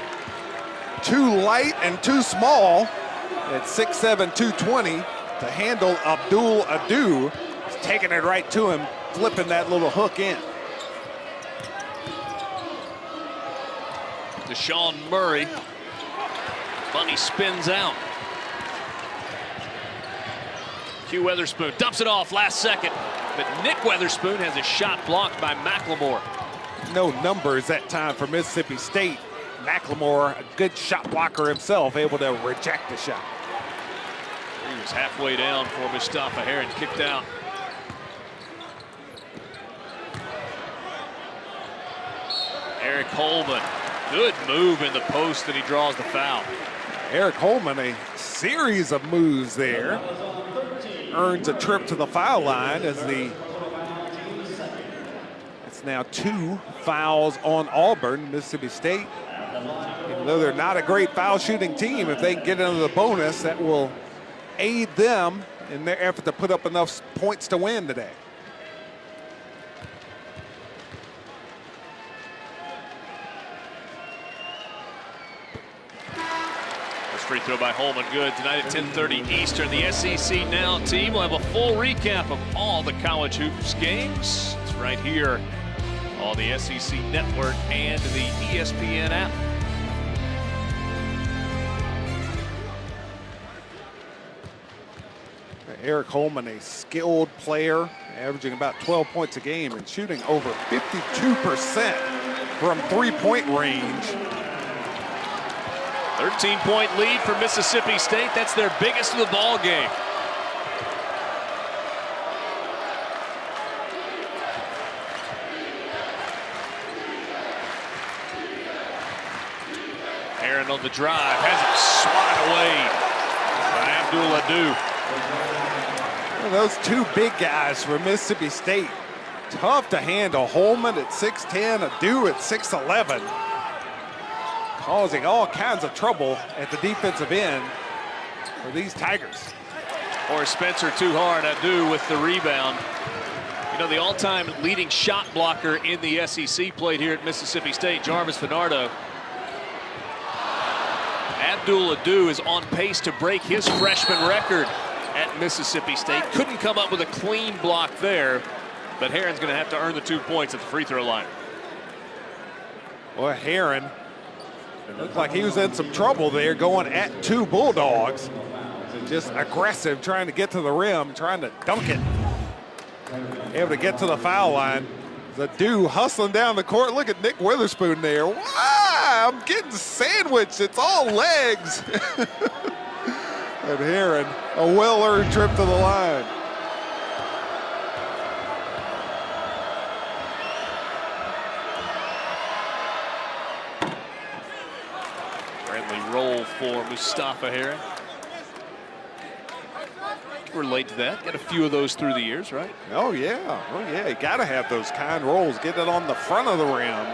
too light and too small at 6'7", 220 to handle Abdul Adu. He's taking it right to him, flipping that little hook in. Deshaun Murray. Bunny spins out. Q Weatherspoon dumps it off last second, but Nick Weatherspoon has a shot blocked by McLemore. No numbers that time for Mississippi State. McLemore, a good shot blocker himself, able to reject the shot. He was halfway down for Mustafa Heron, kicked out. Eric Holman, good move in the post, and he draws the foul. Eric Holman, a series of moves there. Earns a trip to the foul line as it's now 2 fouls on Auburn. Mississippi State, even though they're not a great foul shooting team, if they can get into the bonus, that will aid them in their effort to put up enough points to win today. Free throw by Holman, good. Tonight at 10:30 Eastern, the SEC Now team will have a full recap of all the college hoops games. It's right here on the SEC Network and the ESPN app. Eric Holman, a skilled player, averaging about 12 points a game and shooting over 52% from three-point range. 13-point lead for Mississippi State. That's their biggest of the ball game. Aaron on the drive, has it swatted away by Abdul-Adu. Those two big guys for Mississippi State, tough to handle. Holman at 6'10", Adu at 6'11", causing all kinds of trouble at the defensive end for these Tigers. Or Spencer too hard. Adu with the rebound. You know, the all-time leading shot blocker in the SEC played here at Mississippi State, Jarvis Finardo. Abdul-Adu is on pace to break his freshman record at Mississippi State. Couldn't come up with a clean block there, but Herron's going to have to earn the 2 points at the free throw line. Well, Herron, it looked like he was in some trouble there going at two Bulldogs. Just aggressive, trying to get to the rim, trying to dunk it. Able to get to the foul line. Adu hustling down the court. Look at Nick Witherspoon there. Wow, I'm getting sandwiched. It's all legs. And Herron, a well-earned trip to the line. Friendly roll for Mustafa Herron. Relate to that. Got a few of those through the years, right? Oh yeah, you got to have those kind rolls. Get it on the front of the rim,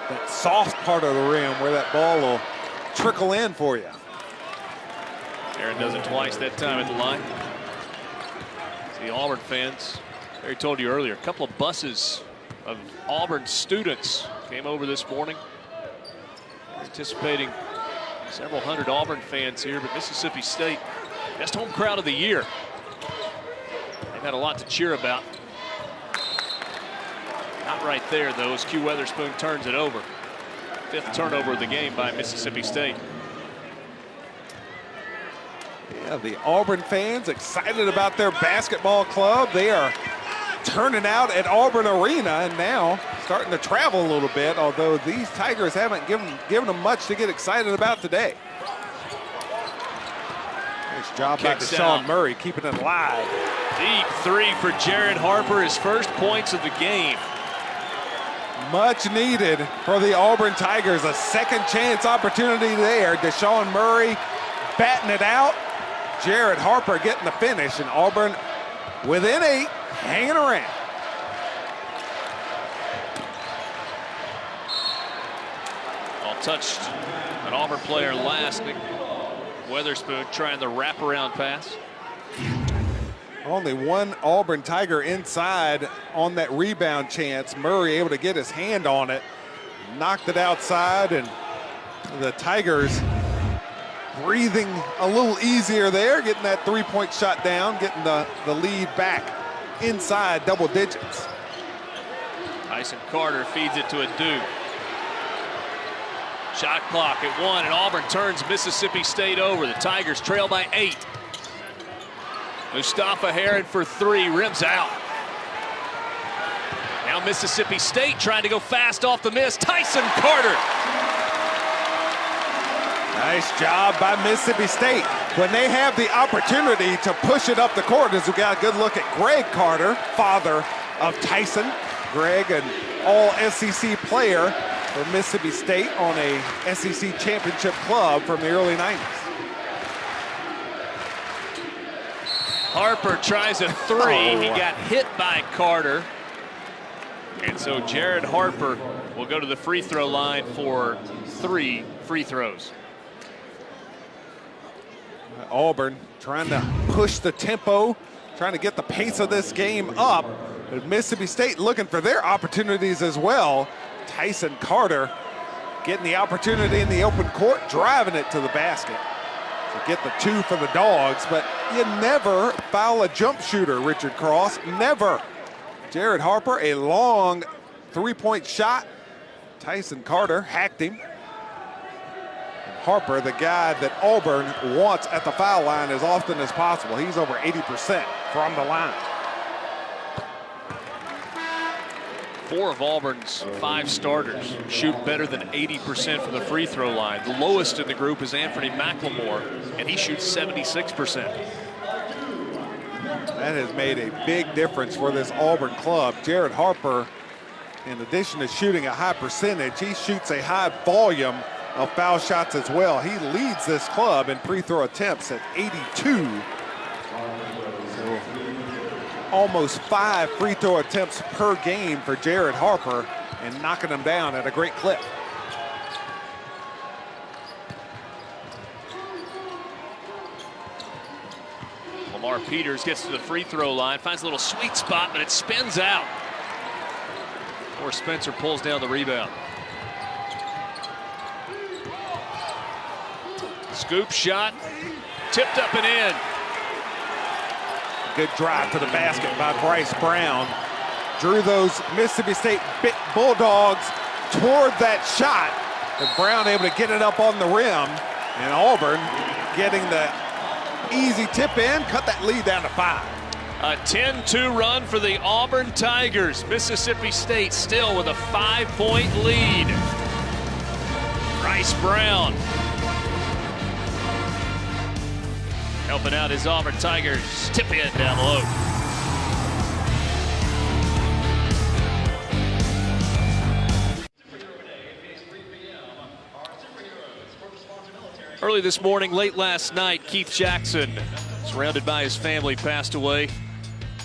that soft part of the rim where that ball will trickle in for you. Aaron does it twice that time at the line. The Auburn fans, Barry told you earlier, a couple of buses of Auburn students came over this morning, anticipating several hundred Auburn fans here, but Mississippi State, best home crowd of the year. They've had a lot to cheer about. Not right there, though, as Q Weatherspoon turns it over. 5th turnover of the game by Mississippi State. Yeah, the Auburn fans excited about their basketball club. They are turning out at Auburn Arena and now starting to travel a little bit, although these Tigers haven't given them much to get excited about today. Nice job by Deshaun Murray, keeping it alive. Deep three for Jared Harper, his first points of the game. Much needed for the Auburn Tigers. A second chance opportunity there. Deshaun Murray batting it out. Jared Harper getting the finish, and Auburn within 8, hanging around. All touched an Auburn player last. Weatherspoon trying the wraparound pass. Only one Auburn Tiger inside on that rebound chance. Murray able to get his hand on it, knocked it outside, and the Tigers breathing a little easier there, getting that 3-point shot down, getting the lead back inside double digits. Tyson Carter feeds it to Adu. Shot clock at 1, and Auburn turns Mississippi State over. The Tigers trail by 8. Mustafa Herron for 3, rims out. Now Mississippi State trying to go fast off the miss. Tyson Carter. Nice job by Mississippi State. When they have the opportunity to push it up the court, as we got a good look at Greg Carter, father of Tyson. Greg, an all-SEC player for Mississippi State on a SEC championship club from the early 90s. Harper tries a 3. He got hit by Carter. And so Jared Harper will go to the free throw line for 3 free throws. Auburn trying to push the tempo, trying to get the pace of this game up. But Mississippi State looking for their opportunities as well. Tyson Carter getting the opportunity in the open court, driving it to the basket to get the 2 for the Dogs. But you never foul a jump shooter, Richard Cross, never. Jared Harper, a long 3-point shot. Tyson Carter hacked him. Harper, the guy that Auburn wants at the foul line as often as possible. He's over 80% from the line. 4 of Auburn's 5 starters shoot better than 80% from the free throw line. The lowest in the group is Anthony McLemore, and he shoots 76%. That has made a big difference for this Auburn club. Jared Harper, in addition to shooting a high percentage, he shoots a high volume of foul shots as well. He leads this club in free throw attempts at 82. So almost 5 free throw attempts per game for Jared Harper, and knocking them down at a great clip. Lamar Peters gets to the free throw line, finds a little sweet spot, but it spins out. Or Spencer pulls down the rebound. Scoop shot, tipped up and in. Good drive to the basket by Bryce Brown. Drew those Mississippi State Bulldogs toward that shot. And Brown able to get it up on the rim. And Auburn getting the easy tip in, cut that lead down to 5. A 10-2 run for the Auburn Tigers. Mississippi State still with a 5-point lead. Bryce Brown helping out his Auburn Tigers. Tip in down low. Early this morning, late last night, Keith Jackson, surrounded by his family, passed away.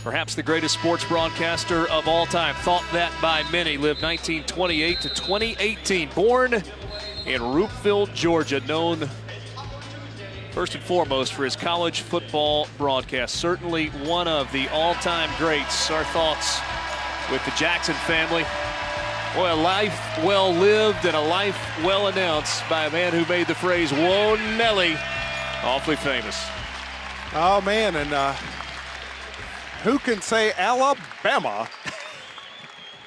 Perhaps the greatest sports broadcaster of all time. Thought that by many. Lived 1928 to 2018. Born in Roopville, Georgia. Known first and foremost for his college football broadcast. Certainly one of the all-time greats. Our thoughts with the Jackson family. Boy, a life well lived and a life well announced by a man who made the phrase, "Whoa, Nelly," awfully famous. Oh, man, and who can say Alabama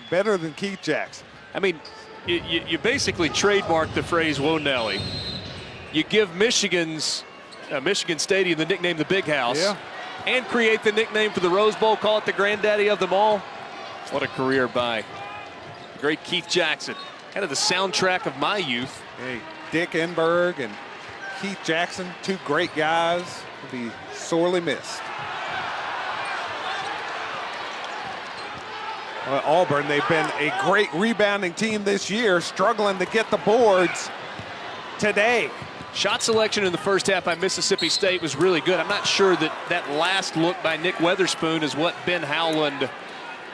better than Keith Jackson? I mean, you basically trademarked the phrase, "Whoa, Nelly." You give Michigan Stadium the nickname the Big House, yeah, and create the nickname for the Rose Bowl, call it the granddaddy of them all. What a career by the great Keith Jackson. Kind of the soundtrack of my youth. Hey, Dick Enberg and Keith Jackson, 2 great guys, will be sorely missed. Well, Auburn, they've been a great rebounding team this year, struggling to get the boards today. Shot selection in the first half by Mississippi State was really good. I'm not sure that last look by Nick Weatherspoon is what Ben Howland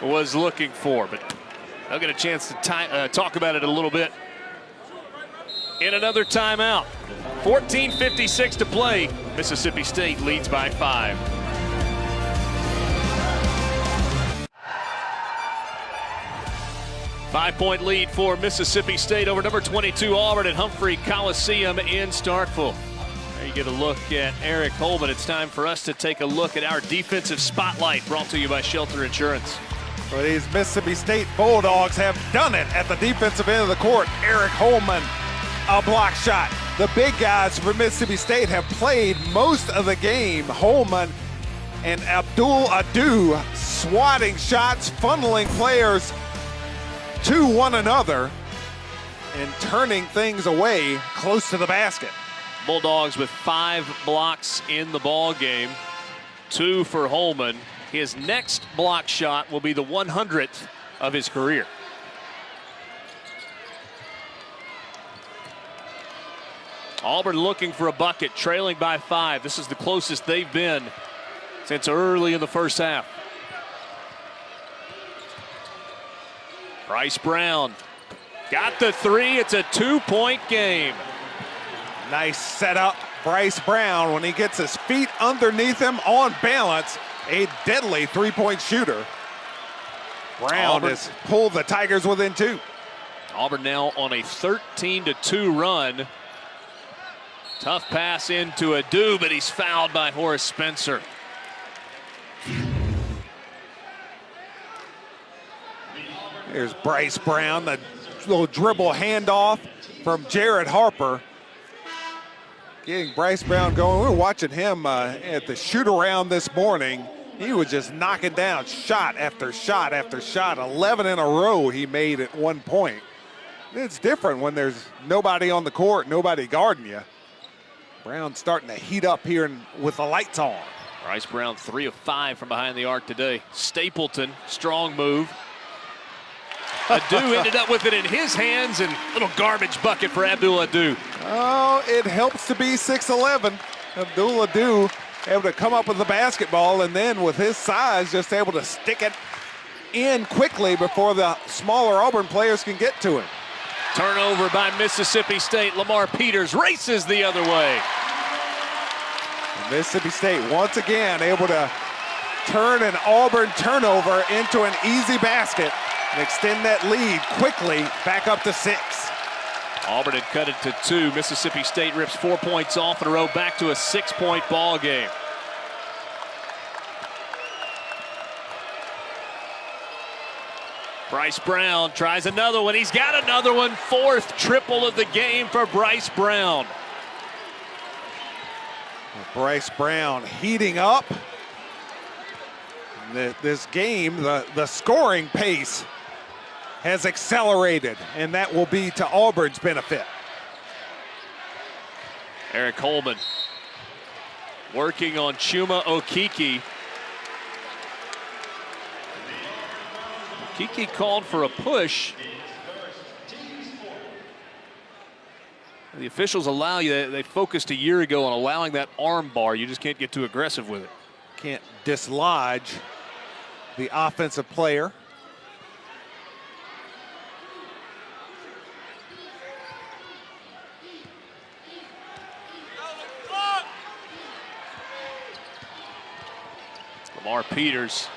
was looking for, but I'll get a chance to talk about it a little bit in another timeout. 14:56 to play. Mississippi State leads by 5. Five-point lead for Mississippi State over number 22 Auburn at Humphrey Coliseum in Starkville. There you get a look at Eric Holman. It's time for us to take a look at our defensive spotlight, brought to you by Shelter Insurance. Well, these Mississippi State Bulldogs have done it at the defensive end of the court. Eric Holman, a block shot. The big guys for Mississippi State have played most of the game. Holman and Abdul Adu swatting shots, funneling players to one another and turning things away close to the basket. Bulldogs with 5 blocks in the ball game, 2 for Holman. His next block shot will be the 100th of his career. Auburn looking for a bucket, trailing by 5. This is the closest they've been since early in the first half. Bryce Brown got the 3. It's a 2-point game. Nice setup, Bryce Brown, when he gets his feet underneath him on balance. A deadly 3-point shooter. Brown has pulled the Tigers within 2. Auburn now on a 13-2 run. Tough pass into Adu, but he's fouled by Horace Spencer. Here's Bryce Brown, the little dribble handoff from Jared Harper. Getting Bryce Brown going. We were watching him at the shoot-around this morning. He was just knocking down shot after shot after shot. 11 in a row he made at one point. It's different when there's nobody on the court, nobody guarding you. Brown's starting to heat up here with the lights on. Bryce Brown 3 of 5 from behind the arc today. Stapleton, strong move. Adu ended up with it in his hands, and little garbage bucket for Abdul Adu. Oh, it helps to be 6'11". Abdul Adu able to come up with the basketball, and then with his size, just able to stick it in quickly before the smaller Auburn players can get to him. Turnover by Mississippi State. Lamar Peters races the other way. Mississippi State once again able to turn an Auburn turnover into an easy basket and extend that lead quickly back up to 6. Auburn had cut it to 2. Mississippi State rips 4 points off in a row, back to a 6-point ball game. Bryce Brown tries another one. He's got another one. 4th triple of the game for Bryce Brown. Bryce Brown heating up. This game, the scoring pace has accelerated, and that will be to Auburn's benefit. Eric Holman working on Chuma Okeke. Okeke called for a push. The officials allow you, they focused a year ago on allowing that arm bar. You just can't get too aggressive with it. Can't dislodge the offensive player. Lamar Peters.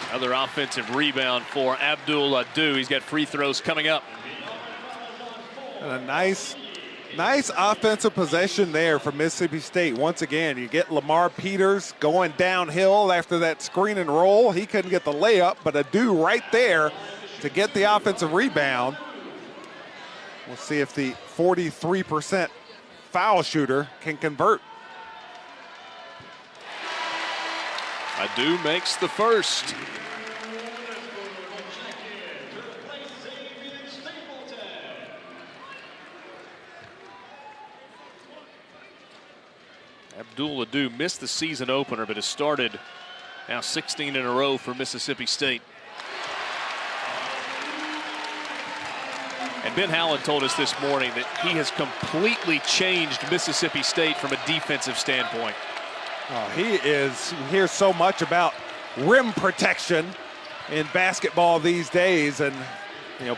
Another offensive rebound for Abdul Adu. He's got free throws coming up. And a nice offensive possession there for Mississippi State. Once again, you get Lamar Peters going downhill after that screen and roll. He couldn't get the layup, but Adu right there to get the offensive rebound. We'll see if the 43% foul shooter can convert. Adu makes the first. Abdul Adu missed the season opener, but has started now 16 in a row for Mississippi State. And Ben Howland told us this morning that he has completely changed Mississippi State from a defensive standpoint. Oh, we hear so much about rim protection in basketball these days, and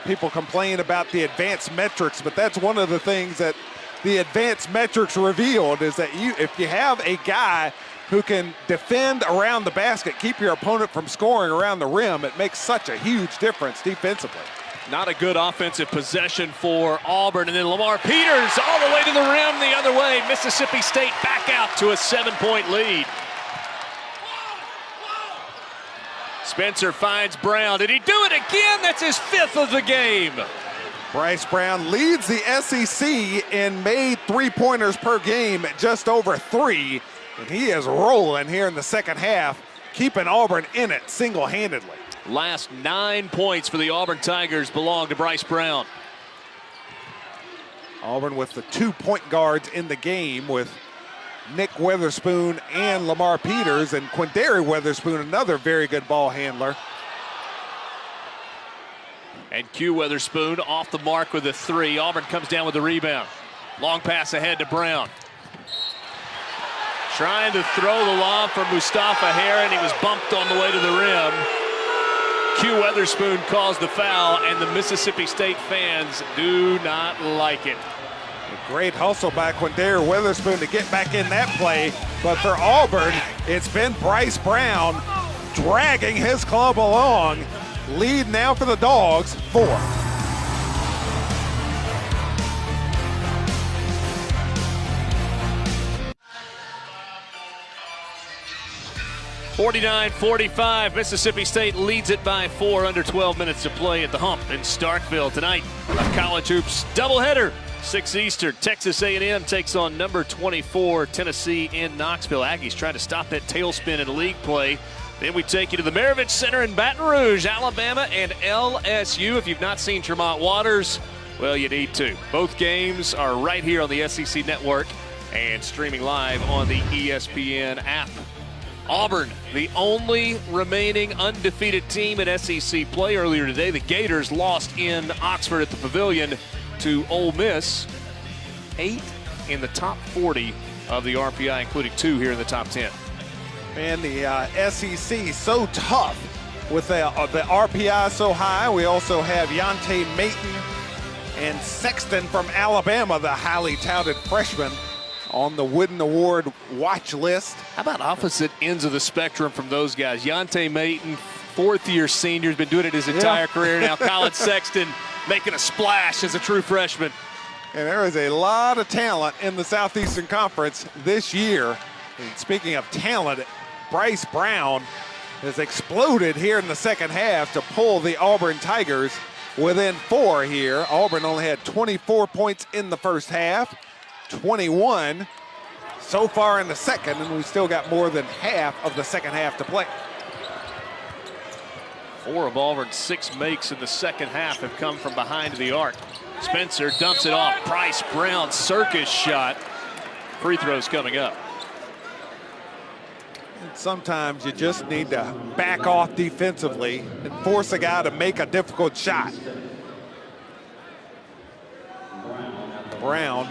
people complain about the advanced metrics, but that's one of the things that the advanced metrics revealed is that if you have a guy who can defend around the basket, keep your opponent from scoring around the rim, it makes such a huge difference defensively. Not a good offensive possession for Auburn, and then Lamar Peters all the way to the rim the other way. Mississippi State back out to a 7-point lead. Spencer finds Brown. Did he do it again? That's his 5th of the game. Bryce Brown leads the SEC in made three-pointers per game at just over 3, and he is rolling here in the second half, keeping Auburn in it single-handedly. Last 9 points for the Auburn Tigers belong to Bryce Brown. Auburn with the 2 point guards in the game with Nick Weatherspoon and Lamar Peters, and Quindary Weatherspoon, another very good ball handler. And Q Weatherspoon off the mark with a 3. Auburn comes down with the rebound. Long pass ahead to Brown. Trying to throw the lob for Mustafa Heron. He was bumped on the way to the rim. Q Weatherspoon calls the foul, and the Mississippi State fans do not like it. A great hustle by Quindary Weatherspoon to get back in that play, but for Auburn, it's been Bryce Brown dragging his club along. Lead now for the Dogs, 4. 49-45, Mississippi State leads it by 4 under 12 minutes to play at the Hump in Starkville. Tonight, a college hoops doubleheader. 6 Eastern, Texas A&M takes on number 24, Tennessee in Knoxville. Aggies trying to stop that tailspin in league play. Then we take you to the Maravich Center in Baton Rouge, Alabama and LSU. If you've not seen Tremont Waters, well, you need to. Both games are right here on the SEC Network and streaming live on the ESPN app. Auburn, the only remaining undefeated team in SEC play earlier today. The Gators lost in Oxford at the Pavilion to Ole Miss. 8 in the top 40 of the RPI, including 2 here in the top 10. Man, the SEC so tough with the RPI so high. We also have Yante Maton and Sexton from Alabama, the highly touted freshman, on the Wooden Award watch list. How about opposite ends of the spectrum from those guys? Yante Maton, fourth-year senior, has been doing it his entire career. Now Colin Sexton making a splash as a true freshman. And there is a lot of talent in the Southeastern Conference this year. And speaking of talent, Bryce Brown has exploded here in the second half to pull the Auburn Tigers within 4 here. Auburn only had 24 points in the first half, 21 so far in the second, and we still got more than half of the second half to play. 4 of Auburn's 6 makes in the second half have come from behind the arc. Spencer dumps it off. Bryce Brown, circus shot. Free throws coming up. And sometimes you just need to back off defensively and force a guy to make a difficult shot. Brown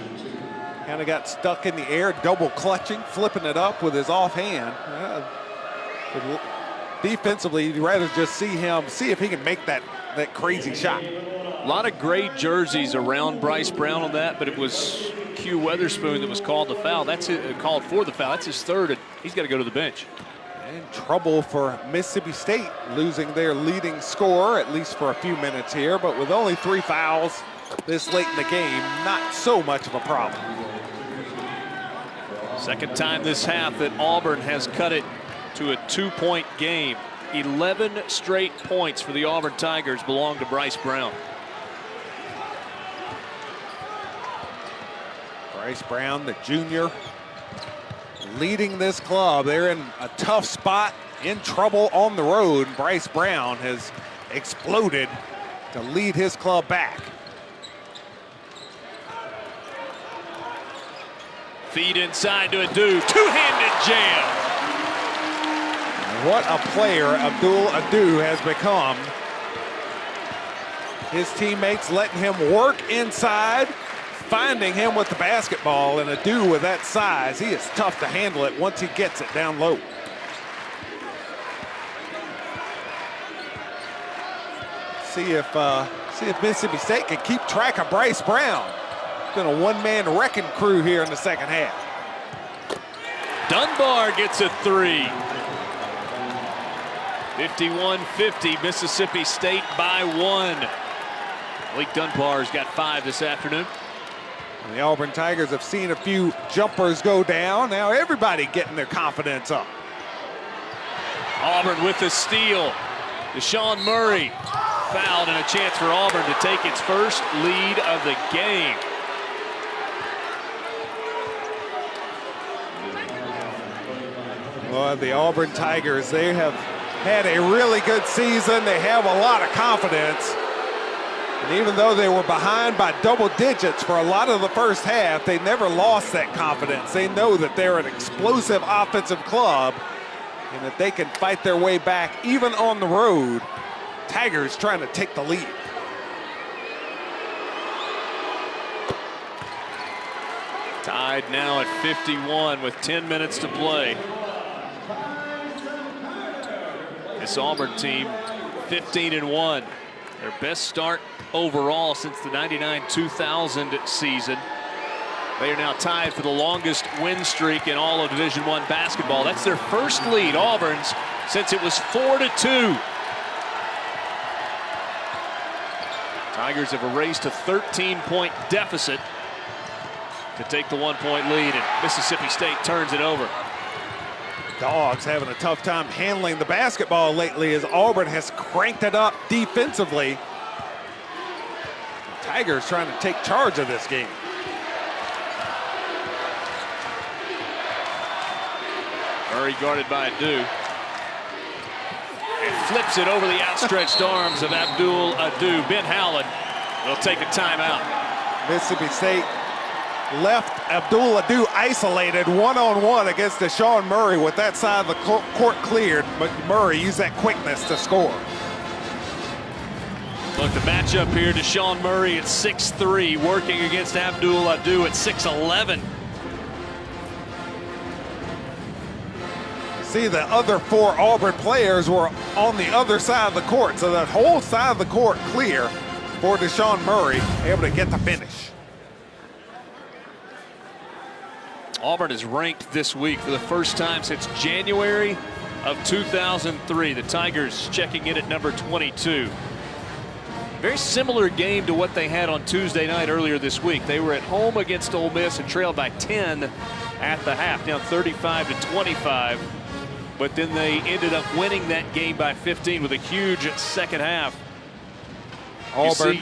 kind of got stuck in the air, double clutching, flipping it up with his offhand. Defensively, you'd rather just see if he can make that crazy shot. A lot of gray jerseys around Bryce Brown on that, but it was Q Weatherspoon that was called the foul. That's called for the foul. That's his third, and he's got to go to the bench. And trouble for Mississippi State, losing their leading scorer, at least for a few minutes here, but with only 3 fouls this late in the game, not so much of a problem. Second time this half that Auburn has cut it to a 2-point game. 11 straight points for the Auburn Tigers belong to Bryce Brown. Bryce Brown, the junior, leading this club. They're in a tough spot, in trouble on the road. Bryce Brown has exploded to lead his club back. Feed inside to Adu, two-handed jam. What a player Abdul Adu has become. His teammates letting him work inside, finding him with the basketball, and Adu with that size, he is tough to handle it once he gets it down low. See if Mississippi State can keep track of Bryce Brown. It's been a one-man wrecking crew here in the second half. Dunbar gets a 3. 51-50, Mississippi State by 1. Malik Dunbar's got 5 this afternoon. The Auburn Tigers have seen a few jumpers go down. Now everybody getting their confidence up. Auburn with the steal. Deshaun Murray fouled, and a chance for Auburn to take its first lead of the game. Well, the Auburn Tigers, they have had a really good season. They have a lot of confidence. And even though they were behind by double digits for a lot of the first half, they never lost that confidence. They know that they're an explosive offensive club and that they can fight their way back even on the road. Tigers trying to take the lead. Tied now at 51 with 10 minutes to play. This Auburn team, 15-1. Their best start overall since the 99-2000 season. They are now tied for the longest win streak in all of Division I basketball. That's their first lead, Auburn's, since it was 4-2. Tigers have erased a 13-point deficit to take the 1-point lead, and Mississippi State turns it over. Dogs having a tough time handling the basketball lately as Auburn has cranked it up defensively. The Tigers trying to take charge of this game. Murray guarded by Adu. And flips it over the outstretched arms of Abdul Adu. Ben Howland will take a timeout. Mississippi State left Abdul Adu isolated one-on-one against Deshaun Murray with that side of the court cleared, but Murray used that quickness to score. Look, the matchup here, Deshaun Murray at 6'3", working against Abdul Adu at 6'11". See, the other 4 Auburn players were on the other side of the court, so that whole side of the court clear for Deshaun Murray, able to get the finish. Auburn is ranked this week for the first time since January of 2003. The Tigers checking in at number 22. Very similar game to what they had on Tuesday night earlier this week. They were at home against Ole Miss and trailed by 10 at the half, down 35-25. But then they ended up winning that game by 15 with a huge second half. Auburn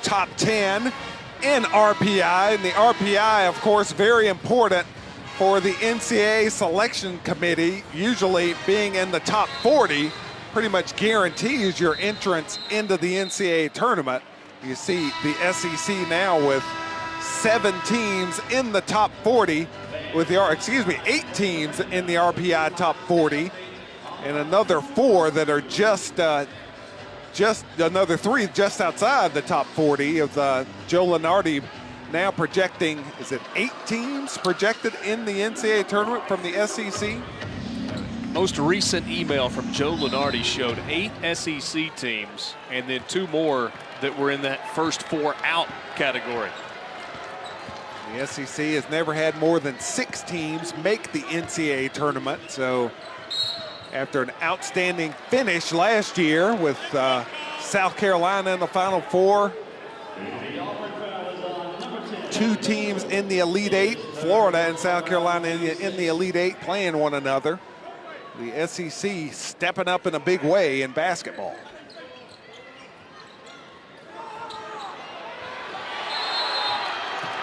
top 10 in RPI, and the RPI, of course, very important for the NCAA selection committee. Usually being in the top 40 pretty much guarantees your entrance into the NCAA tournament. You see the SEC now with 7 teams in the top 40, with the 8 teams in the RPI top 40, and another 4 that are just another 3 just outside the top 40 of Joe Lunardi now projecting, is it 8 teams projected in the NCAA tournament from the SEC? Most recent email from Joe Lunardi showed 8 SEC teams and then 2 more that were in that first 4 out category. The SEC has never had more than 6 teams make the NCAA tournament, so after an outstanding finish last year with South Carolina in the Final Four, 2 teams in the Elite 8, Florida and South Carolina in the Elite 8 playing one another. The SEC stepping up in a big way in basketball.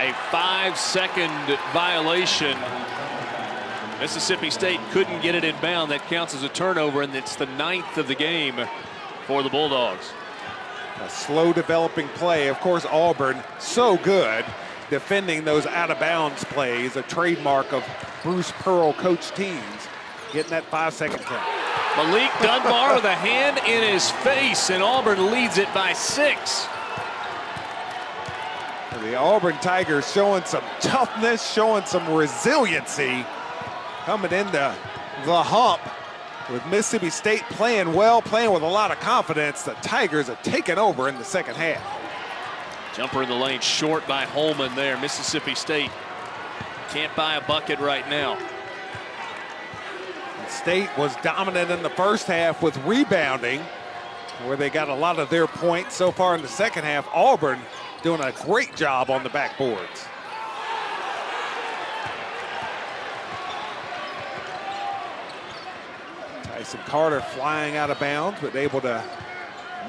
A 5-second violation. Mississippi State couldn't get it in bound. That counts as a turnover, and it's the 9th of the game for the Bulldogs. A slow developing play. Of course, Auburn so good defending those out-of-bounds plays, a trademark of Bruce Pearl coach teams, getting that 5-second count. Malik Dunbar with a hand in his face, and Auburn leads it by 6. The Auburn Tigers showing some toughness, showing some resiliency, coming into the hump with Mississippi State playing well, playing with a lot of confidence. The Tigers have taken over in the second half. Jumper in the lane short by Holman there. Mississippi State can't buy a bucket right now. State was dominant in the first half with rebounding, where they got a lot of their points so far in the second half. Auburn doing a great job on the backboards. Tyson Carter flying out of bounds, but able to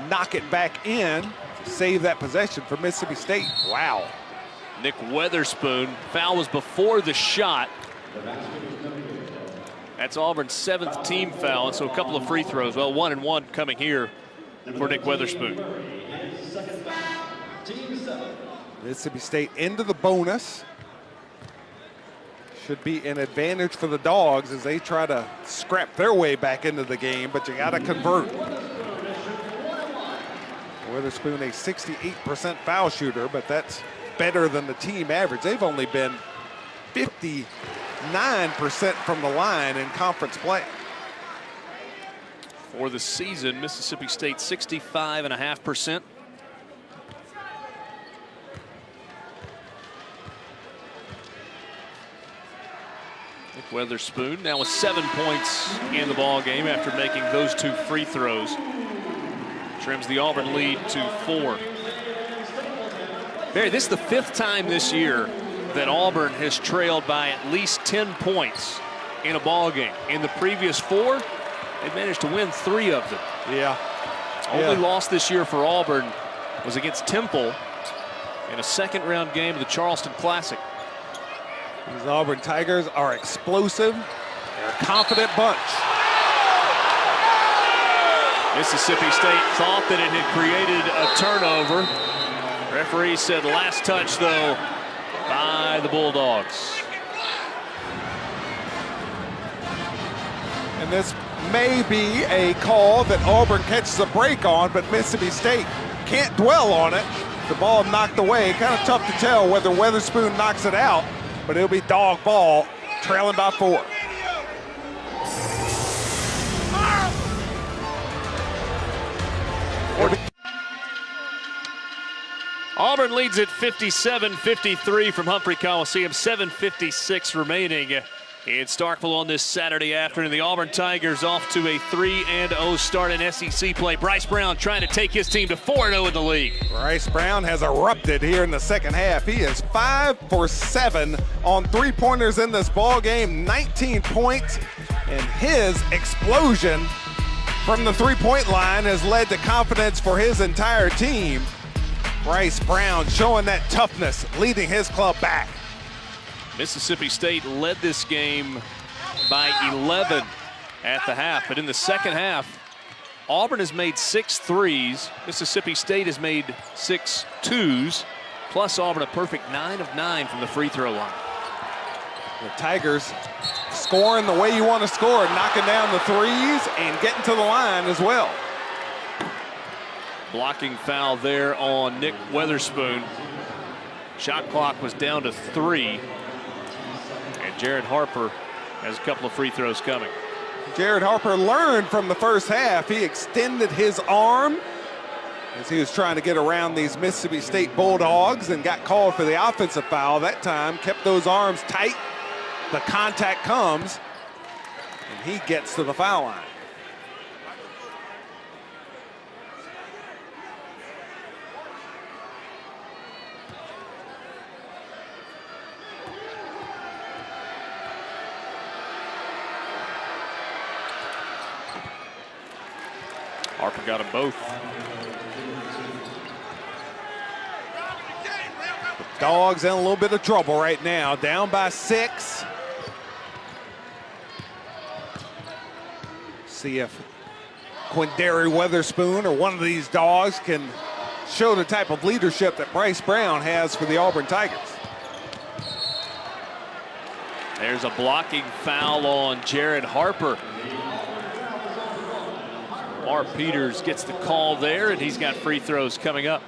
knock it back in to save that possession for Mississippi State. Wow. Nick Weatherspoon, foul was before the shot. That's Auburn's 7th team foul, and so a couple of free throws. Well, 1 and 1 coming here for Nick Weatherspoon. Mississippi State into the bonus. Should be an advantage for the Dogs as they try to scrap their way back into the game, but you got to convert. Weatherspoon, a 68% foul shooter, but that's better than the team average. They've only been 59% from the line in conference play. For the season, Mississippi State 65.5%. Nick Weatherspoon now with 7 points in the ball game after making those 2 free throws. Trims the Auburn lead to 4. Barry, this is the 5th time this year that Auburn has trailed by at least 10 points in a ball game. In the previous 4, they've managed to win 3 of them. Yeah. Only loss this year for Auburn was against Temple in a second-round game of the Charleston Classic. These Auburn Tigers are explosive. They're a confident bunch. Mississippi State thought that it had created a turnover. Referee said last touch, though, by the Bulldogs. And this may be a call that Auburn catches a break on, but Mississippi State can't dwell on it. The ball knocked away. Kind of tough to tell whether Weatherspoon knocks it out, but it'll be dog ball, trailing by 4. Auburn leads at 57-53 from Humphrey Coliseum. 7:56 remaining in Starkville on this Saturday afternoon. The Auburn Tigers off to a 3-0 start in SEC play. Bryce Brown trying to take his team to 4-0 in the league. Bryce Brown has erupted here in the second half. He is 5 for 7 on 3-pointers in this ball game, 19 points, and his explosion from the 3-point line has led to confidence for his entire team. Bryce Brown showing that toughness, leading his club back. Mississippi State led this game by 11 at the half, but in the second half, Auburn has made 6 threes. Mississippi State has made 6 twos, plus Auburn a perfect 9 of 9 from the free throw line. The Tigers scoring the way you want to score, knocking down the threes and getting to the line as well. Blocking foul there on Nick Weatherspoon. Shot clock was down to 3. And Jared Harper has a couple of free throws coming. Jared Harper learned from the first half. He extended his arm as he was trying to get around these Mississippi State Bulldogs and got called for the offensive foul that time. Kept those arms tight. The contact comes, and he gets to the foul line. Harper got them both. The Dogs in a little bit of trouble right now, down by 6. See if Quindary Weatherspoon or one of these Dogs can show the type of leadership that Bryce Brown has for the Auburn Tigers. There's a blocking foul on Jared Harper. Lamar Peters gets the call there, and he's got free throws coming up.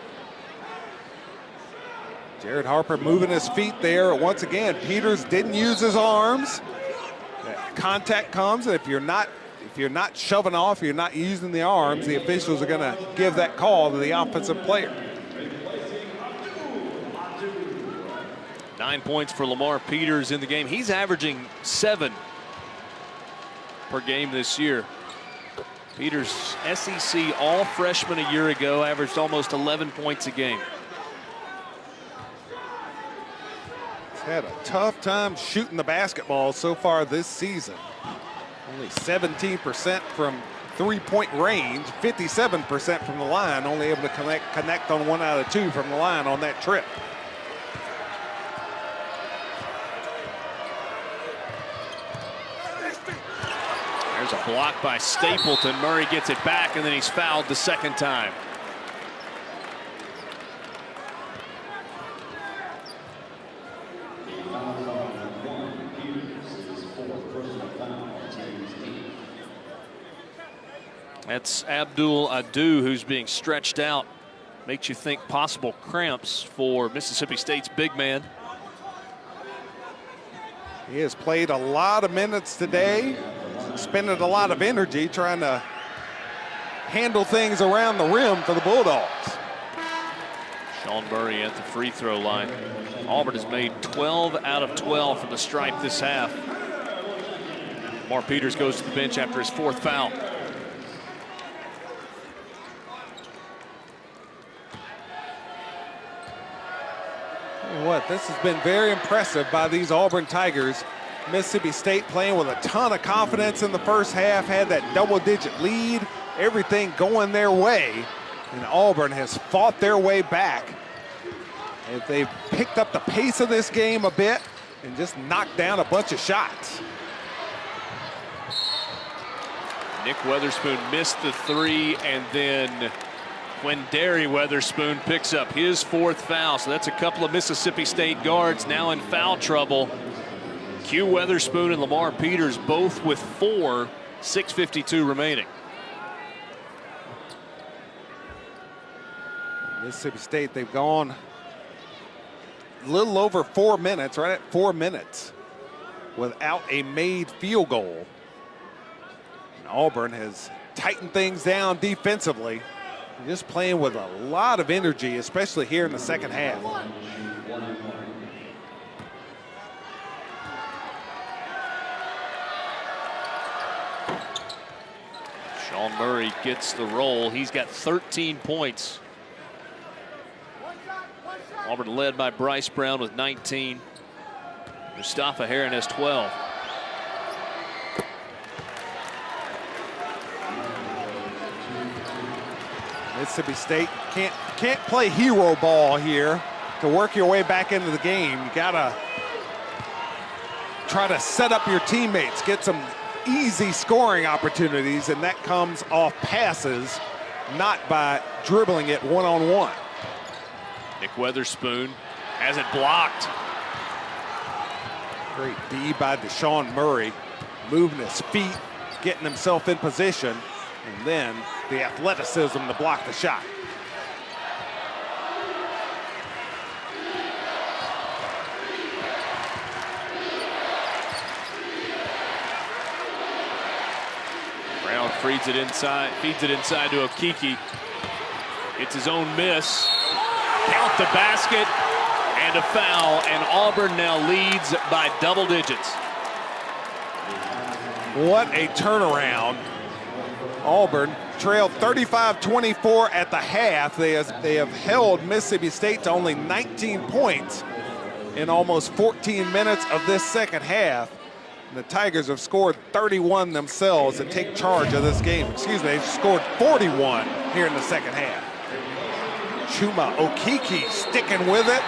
Jared Harper moving his feet there. Once again, Peters didn't use his arms. That contact comes, and if you're not shoving off, you're not using the arms, the officials are going to give that call to the offensive player. 9 points for Lamar Peters in the game. He's averaging 7 per game this year. Peters, SEC all-freshman a year ago, averaged almost 11 points a game. He's had a tough time shooting the basketball so far this season. Only 17% from 3-point range, 57% from the line, only able to connect on 1 out of 2 from the line on that trip. There's a block by Stapleton. Murray gets it back, and then he's fouled the second time. That's Abdul Adu, who's being stretched out. Makes you think possible cramps for Mississippi State's big man. He has played a lot of minutes today, spending a lot of energy trying to handle things around the rim for the Bulldogs. Sean Murray at the free throw line. Auburn has made 12 out of 12 from the stripe this half. Lamar Peters goes to the bench after his 4th foul. What, this has been very impressive by these Auburn Tigers. Mississippi State playing with a ton of confidence in the first half, had that double-digit lead, everything going their way, and Auburn has fought their way back. And they've picked up the pace of this game a bit and just knocked down a bunch of shots. Nick Weatherspoon missed the three, and then Quindary Weatherspoon picks up his 4th foul. So that's a couple of Mississippi State guards now in foul trouble. Q Weatherspoon and Lamar Peters both with 4, 6:52 remaining. Mississippi State, they've gone a little over 4 minutes, right at 4 minutes, without a made field goal. And Auburn has tightened things down defensively, just playing with a lot of energy, especially here in the second half. Sean Murray gets the roll. He's got 13 points. Auburn led by Bryce Brown with 19. Mustafa Heron has 12. Mississippi State can't play hero ball here to work your way back into the game. You gotta try to set up your teammates, get some easy scoring opportunities, and that comes off passes, not by dribbling it one-on-one. Nick Weatherspoon has it blocked. Great D by Deshaun Murray, moving his feet, getting himself in position, and then the athleticism to block the shot. Brown feeds it inside to Okiki. It's his own miss. Count the basket and a foul, and Auburn now leads by double digits. What a turnaround. Auburn trailed 35-24 at the half. They have held Mississippi State to only 19 points in almost 14 minutes of this second half. The Tigers have scored 31 themselves and take charge of this game. Excuse me, they've scored 41 here in the second half. Chuma Okiki sticking with it,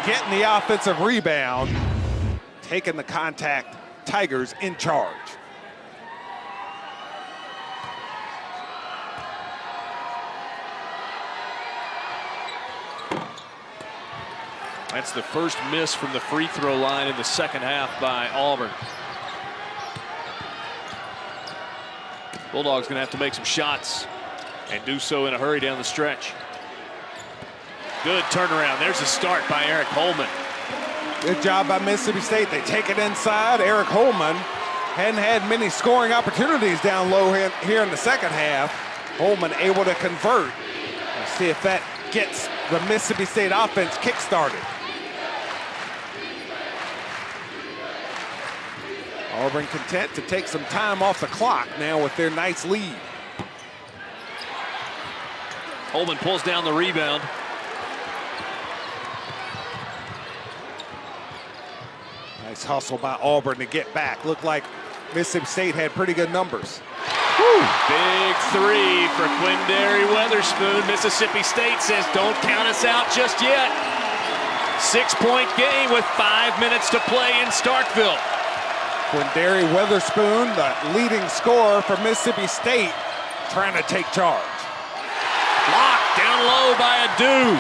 getting the offensive rebound, taking the contact. Tigers in charge. That's the first miss from the free throw line in the second half by Auburn. Bulldogs gonna have to make some shots and do so in a hurry down the stretch. Good turnaround. There's a start by Eric Holman. Good job by Mississippi State. They take it inside. Eric Holman hadn't had many scoring opportunities down low here in the second half. Holman able to convert. Let's see if that gets the Mississippi State offense kick-started. Auburn content to take some time off the clock now with their nice lead. Holman pulls down the rebound. Nice hustle by Auburn to get back. Looked like Mississippi State had pretty good numbers. Woo. Big three for Quindary Weatherspoon. Mississippi State says don't count us out just yet. 6-point game with 5 minutes to play in Starkville. Quindary Weatherspoon, the leading scorer for Mississippi State, trying to take charge. Blocked down low by Adu.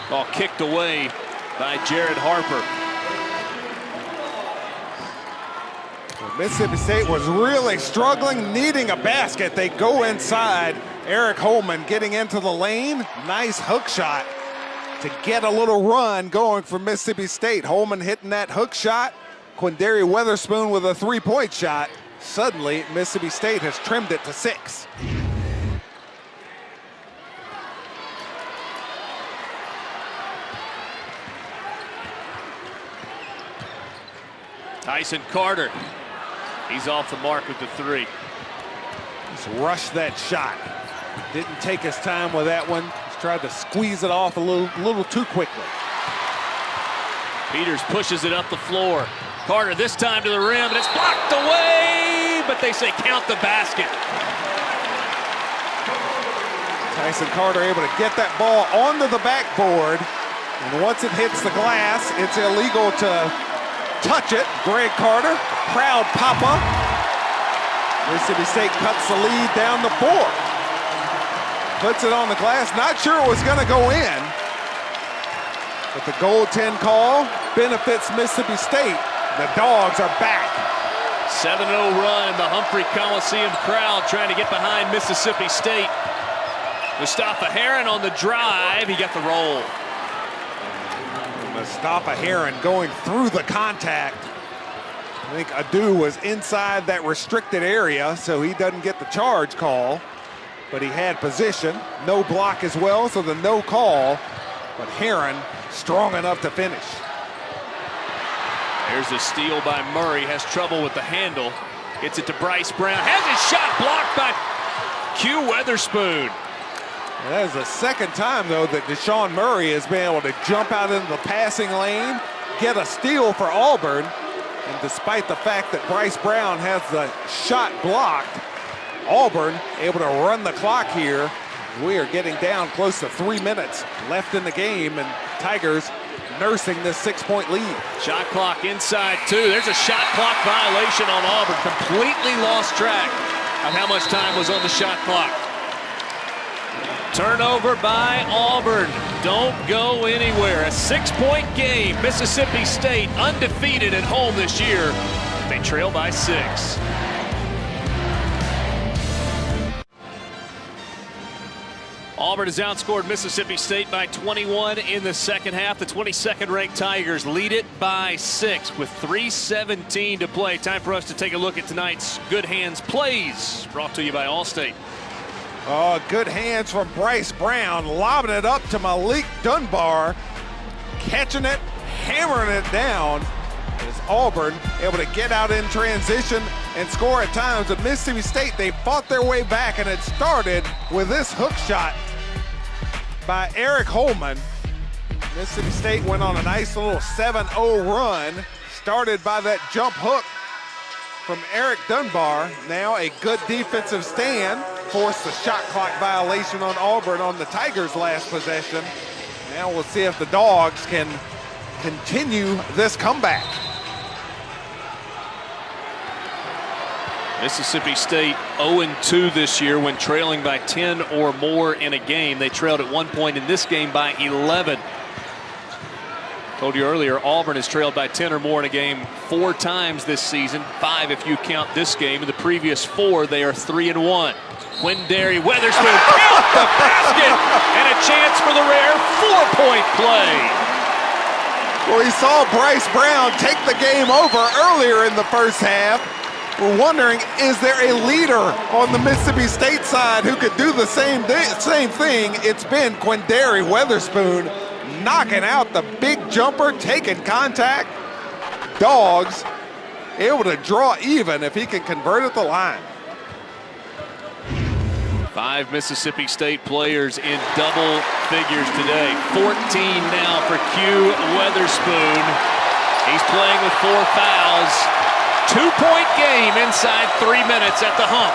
Ball kicked away by Jared Harper. Mississippi State was really struggling, needing a basket. They go inside. Eric Holman getting into the lane. Nice hook shot to get a little run going for Mississippi State. Holman hitting that hook shot. Quindary Weatherspoon with a three-point shot. Suddenly, Mississippi State has trimmed it to 6. Tyson Carter. He's off the mark with the 3. Just rushed that shot. Didn't take his time with that one. Just tried to squeeze it off a little too quickly. Peters pushes it up the floor. Carter this time to the rim, and it's blocked away, but they say count the basket. Tyson Carter able to get that ball onto the backboard. And once it hits the glass, it's illegal to touch it. Greg Carter, proud papa. Mississippi State cuts the lead down to 4. Puts it on the glass, not sure it was gonna go in. But the goaltend call benefits Mississippi State. The Dogs are back. 7-0 run in the Humphrey Coliseum crowd trying to get behind Mississippi State. Mustafa Heron on the drive, he got the roll. Mustafa Heron going through the contact. I think Adu was inside that restricted area, so he doesn't get the charge call. But he had position, no block as well, so the no call. But Heron strong enough to finish. There's a steal by Murray, has trouble with the handle. Gets it to Bryce Brown, has his shot blocked by Q Weatherspoon. That is the second time, though, that Deshaun Murray has been able to jump out into the passing lane, get a steal for Auburn. And despite the fact that Bryce Brown has the shot blocked, Auburn able to run the clock here. We are getting down close to 3 minutes left in the game, and Tigers nursing this 6-point lead. Shot clock inside 2. There's a shot clock violation on Auburn. Completely lost track of how much time was on the shot clock. Turnover by Auburn. Don't go anywhere. A 6-point game. Mississippi State undefeated at home this year. They trail by 6. Auburn has outscored Mississippi State by 21 in the second half. The 22nd ranked Tigers lead it by 6 with 3:17 to play. Time for us to take a look at tonight's Good Hands plays, brought to you by Allstate. Oh, good hands from Bryce Brown, lobbing it up to Malik Dunbar, catching it, hammering it down. As Auburn able to get out in transition and score at times. At Mississippi State, they fought their way back, and it started with this hook shot by Eric Holman. Mississippi State went on a nice little 7-0 run, started by that jump hook from Eric Dunbar. Now a good defensive stand forced the shot clock violation on Auburn on the Tigers' last possession. Now we'll see if the Dogs can continue this comeback. Mississippi State 0-2 this year when trailing by 10 or more in a game. They trailed at one point in this game by 11. Told you earlier, Auburn has trailed by 10 or more in a game 4 times this season. 5 if you count this game. In the previous 4, they are 3-1. Quindary Weatherspoon count the basket, and a chance for the rare 4-point play. Well, we saw Bryce Brown take the game over earlier in the first half. We're wondering, is there a leader on the Mississippi State side who could do the same thing? It's been Quindary Weatherspoon knocking out the big jumper, taking contact. Dogs able to draw even if he can convert at the line. 5 Mississippi State players in double figures today. 14 now for Q Weatherspoon. He's playing with 4 fouls. 2-point game inside 3 minutes at the hump.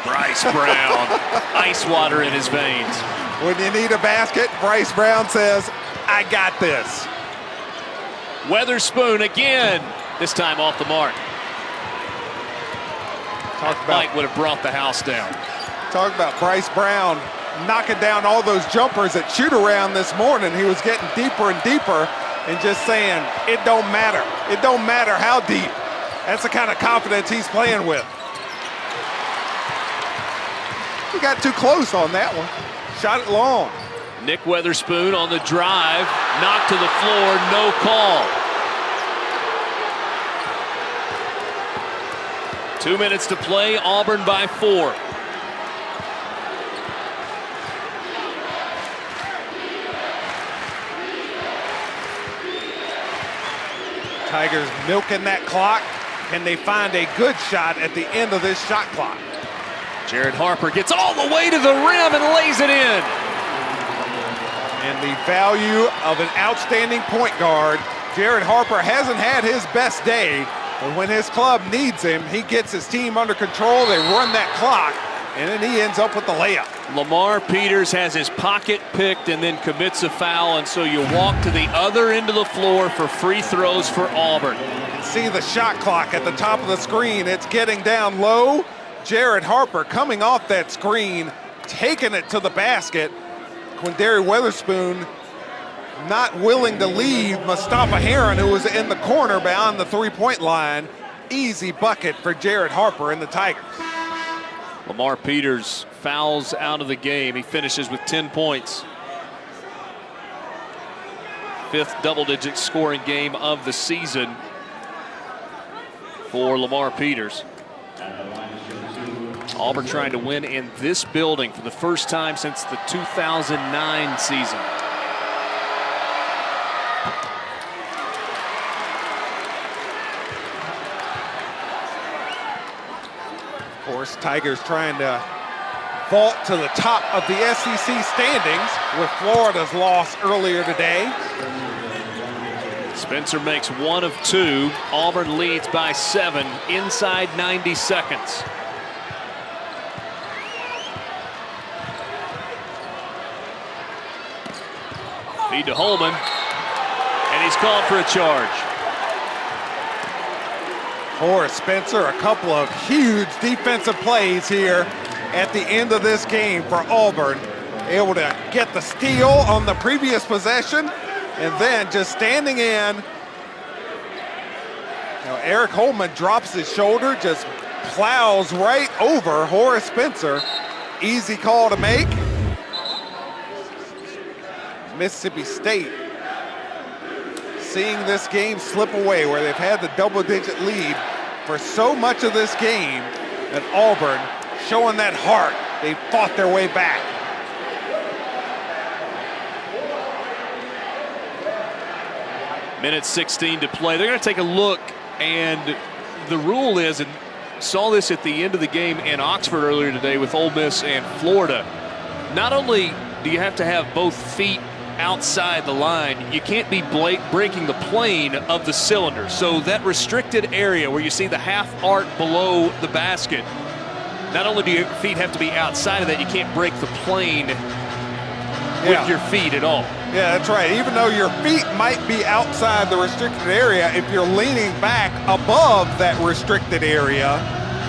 Bryce Brown, ice water in his veins. When you need a basket, Bryce Brown says, I got this. Weatherspoon again, this time off the mark. Mike would have brought the house down. Talk about Bryce Brown knocking down all those jumpers at shoot-around this morning. He was getting deeper and deeper and just saying, it don't matter. It don't matter how deep. That's the kind of confidence he's playing with. He got too close on that one. Shot it long. Nick Weatherspoon on the drive, knocked to the floor, no call. 2 minutes to play, Auburn by 4. Tigers milking that clock. Can they find a good shot at the end of this shot clock? Jared Harper gets all the way to the rim and lays it in. And the value of an outstanding point guard. Jared Harper hasn't had his best day, but when his club needs him, he gets his team under control. They run that clock, and then he ends up with the layup. Lamar Peters has his pocket picked and then commits a foul, and so you walk to the other end of the floor for free throws for Auburn. See the shot clock at the top of the screen. It's getting down low. Jared Harper coming off that screen, taking it to the basket. Quindary Weatherspoon not willing to leave Mustafa Heron, who was in the corner beyond the three-point line. Easy bucket for Jared Harper and the Tigers. Lamar Peters fouls out of the game. He finishes with 10 points. 5th double-digit scoring game of the season for Lamar Peters. Auburn trying to win in this building for the first time since the 2009 season. Of course, Tigers trying to vault to the top of the SEC standings with Florida's loss earlier today. Spencer makes 1 of 2. Auburn leads by 7 inside 90 seconds. Feed to Holman, and he's called for a charge. Horace Spencer, a couple of huge defensive plays here at the end of this game for Auburn. Able to get the steal on the previous possession, and then just standing in. Now Eric Holman drops his shoulder, just plows right over Horace Spencer. Easy call to make. Mississippi State seeing this game slip away, where they've had the double-digit lead for so much of this game, and Auburn showing that heart. They fought their way back. Minute 16 to play. They're going to take a look, and the rule is, and saw this at the end of the game in Oxford earlier today with Ole Miss and Florida, not only do you have to have both feet outside the line, you can't be breaking the plane of the cylinder. So that restricted area where you see the half arc below the basket, not only do your feet have to be outside of that, you can't break the plane with your feet at all. Yeah, that's right. Even though your feet might be outside the restricted area, if you're leaning back above that restricted area,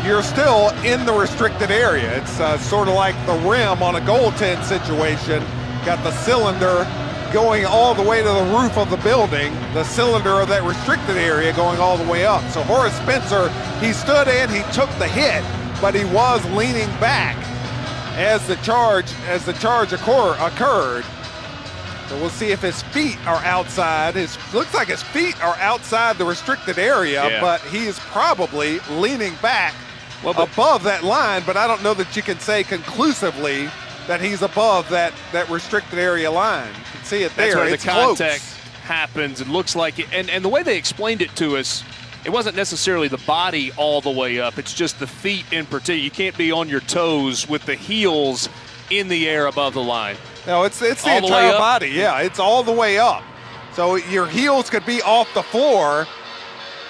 you're still in the restricted area. It's sort of like the rim on a goaltend situation. Got the cylinder going all the way to the roof of the building, the cylinder of that restricted area going all the way up. So Horace Spencer, he stood in, he took the hit, but he was leaning back as the charge occurred. So we'll see if his feet are outside. Looks like his feet are outside the restricted area, but he is probably leaning back above that line, but I don't know that you can say conclusively that he's above that restricted area line. You can see it there. That's where it's the contact close. happens. It looks like it, and the way they explained it to us, it wasn't necessarily the body all the way up. It's just the feet in particular. You can't be on your toes with the heels in the air above the line. No, it's the entire body. Yeah, it's all the way up. So your heels could be off the floor,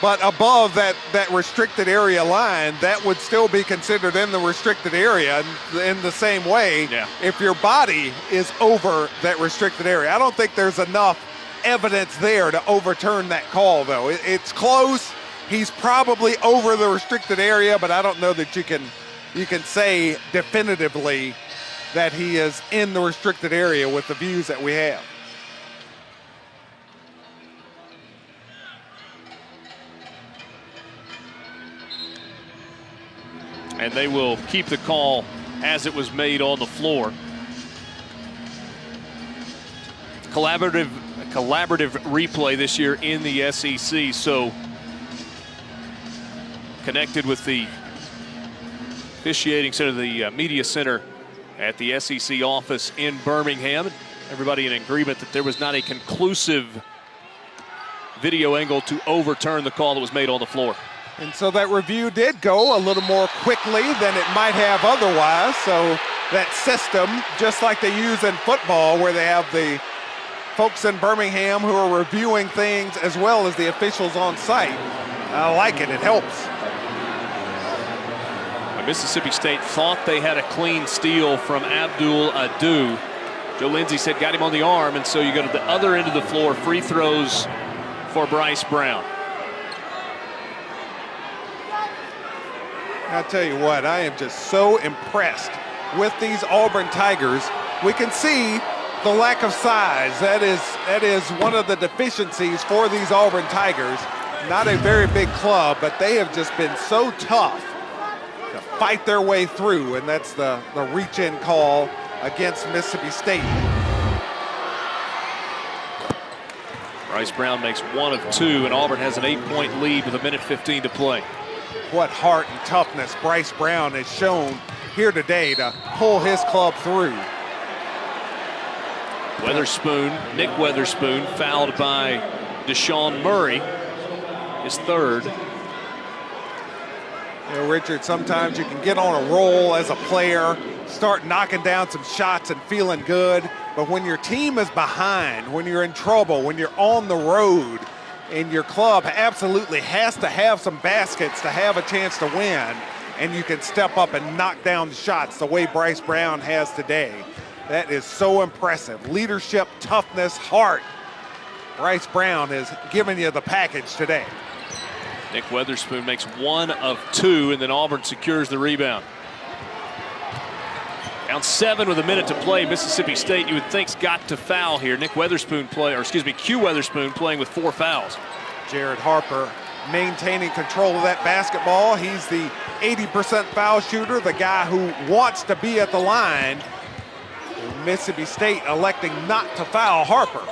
but above that restricted area line, that would still be considered in the restricted area. In the same way, if your body is over that restricted area. I don't think there's enough evidence there to overturn that call, though. It's close. He's probably over the restricted area, but I don't know that you can say definitively that he is in the restricted area with the views that we have. And they will keep the call as it was made on the floor. Collaborative replay this year in the SEC, so connected with the officiating center, the media center at the SEC office in Birmingham. Everybody in agreement that there was not a conclusive video angle to overturn the call that was made on the floor. And so that review did go a little more quickly than it might have otherwise. So that system, just like they use in football, where they have the folks in Birmingham who are reviewing things as well as the officials on site. I like it, it helps. Mississippi State thought they had a clean steal from Abdul Adu. Joe Lindsay said got him on the arm, and so you go to the other end of the floor, free throws for Bryce Brown. I'll tell you what, I am just so impressed with these Auburn Tigers. We can see the lack of size. That is one of the deficiencies for these Auburn Tigers. Not a very big club, but they have just been so tough to fight their way through, and that's the reach-in call against Mississippi State. Bryce Brown makes 1 of 2, and Auburn has an 8-point lead with 1:15 to play. What heart and toughness Bryce Brown has shown here today to pull his club through. Nick Weatherspoon fouled by Deshaun Murray, his third. You know, Richard, sometimes you can get on a roll as a player, start knocking down some shots and feeling good, but when your team is behind, when you're in trouble, when you're on the road, and your club absolutely has to have some baskets to have a chance to win, and you can step up and knock down shots the way Bryce Brown has today. That is so impressive. Leadership, toughness, heart. Bryce Brown is giving you the package today. Nick Weatherspoon makes 1 of 2, and then Auburn secures the rebound. Down 7 with a minute to play. Mississippi State, you would think's got to foul here. Q Weatherspoon playing with 4 fouls. Jared Harper maintaining control of that basketball. He's the 80% foul shooter, the guy who wants to be at the line. Mississippi State electing not to foul Harper.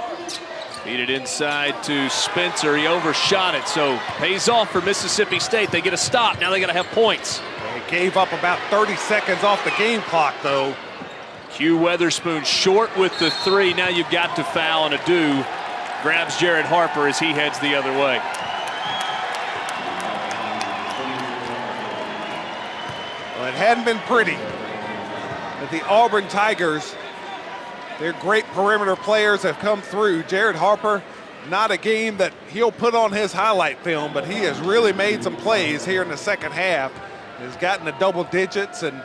Feed it inside to Spencer. He overshot it, so pays off for Mississippi State. They get a stop. Now they got to have points. They gave up about 30 seconds off the game clock, though. Q Weatherspoon short with the 3. Now you've got to foul, and Adu grabs Jared Harper as he heads the other way. Well, it hadn't been pretty. But the Auburn Tigers, their great perimeter players have come through. Jared Harper, not a game that he'll put on his highlight film, but he has really made some plays here in the second half. Has gotten the double digits and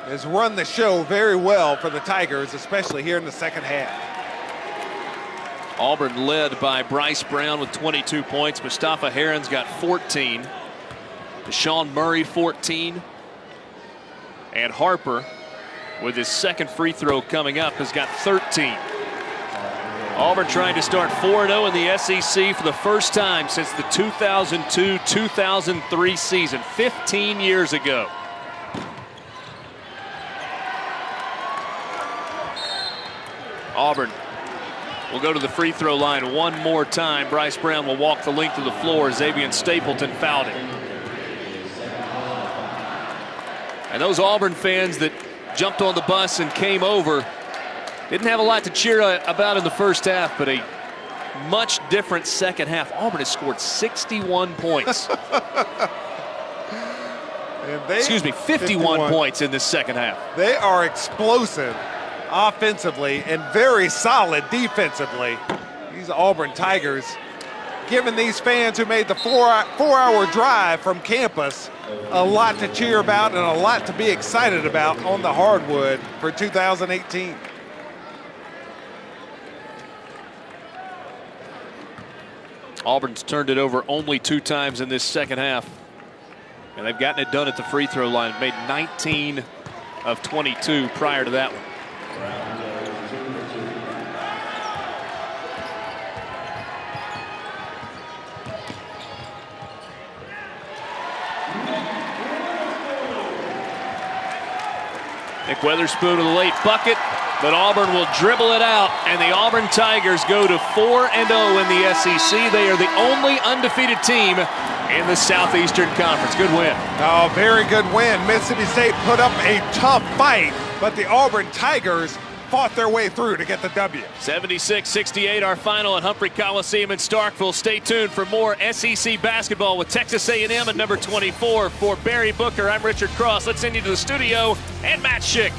has run the show very well for the Tigers, especially here in the second half. Auburn led by Bryce Brown with 22 points. Mustafa Heron's got 14. Deshaun Murray 14. And Harper, with his second free throw coming up, has got 13. Auburn trying to start 4-0 in the SEC for the first time since the 2002-2003 season, 15 years ago. Auburn will go to the free throw line one more time. Bryce Brown will walk the length of the floor. Xavier Stapleton fouled him. And those Auburn fans that jumped on the bus and came over didn't have a lot to cheer about in the first half, but a much different second half. Auburn has scored 61 points. 51 points in this second half. They are explosive offensively and very solid defensively. These Auburn Tigers giving these fans who made the four-hour drive from campus a lot to cheer about and a lot to be excited about on the hardwood for 2018. Auburn's turned it over only 2 times in this second half, and they've gotten it done at the free throw line. Made 19 of 22 prior to that one. Nick Weatherspoon with a late bucket, but Auburn will dribble it out, and the Auburn Tigers go to 4-0 in the SEC. They are the only undefeated team in the Southeastern Conference. Good win. Oh, very good win. Mississippi State put up a tough fight, but the Auburn Tigers fought their way through to get the W. 76-68, our final at Humphrey Coliseum in Starkville. Stay tuned for more SEC basketball with Texas A&M at number 24. For Barry Booker, I'm Richard Cross. Let's send you to the studio and Matt Schick.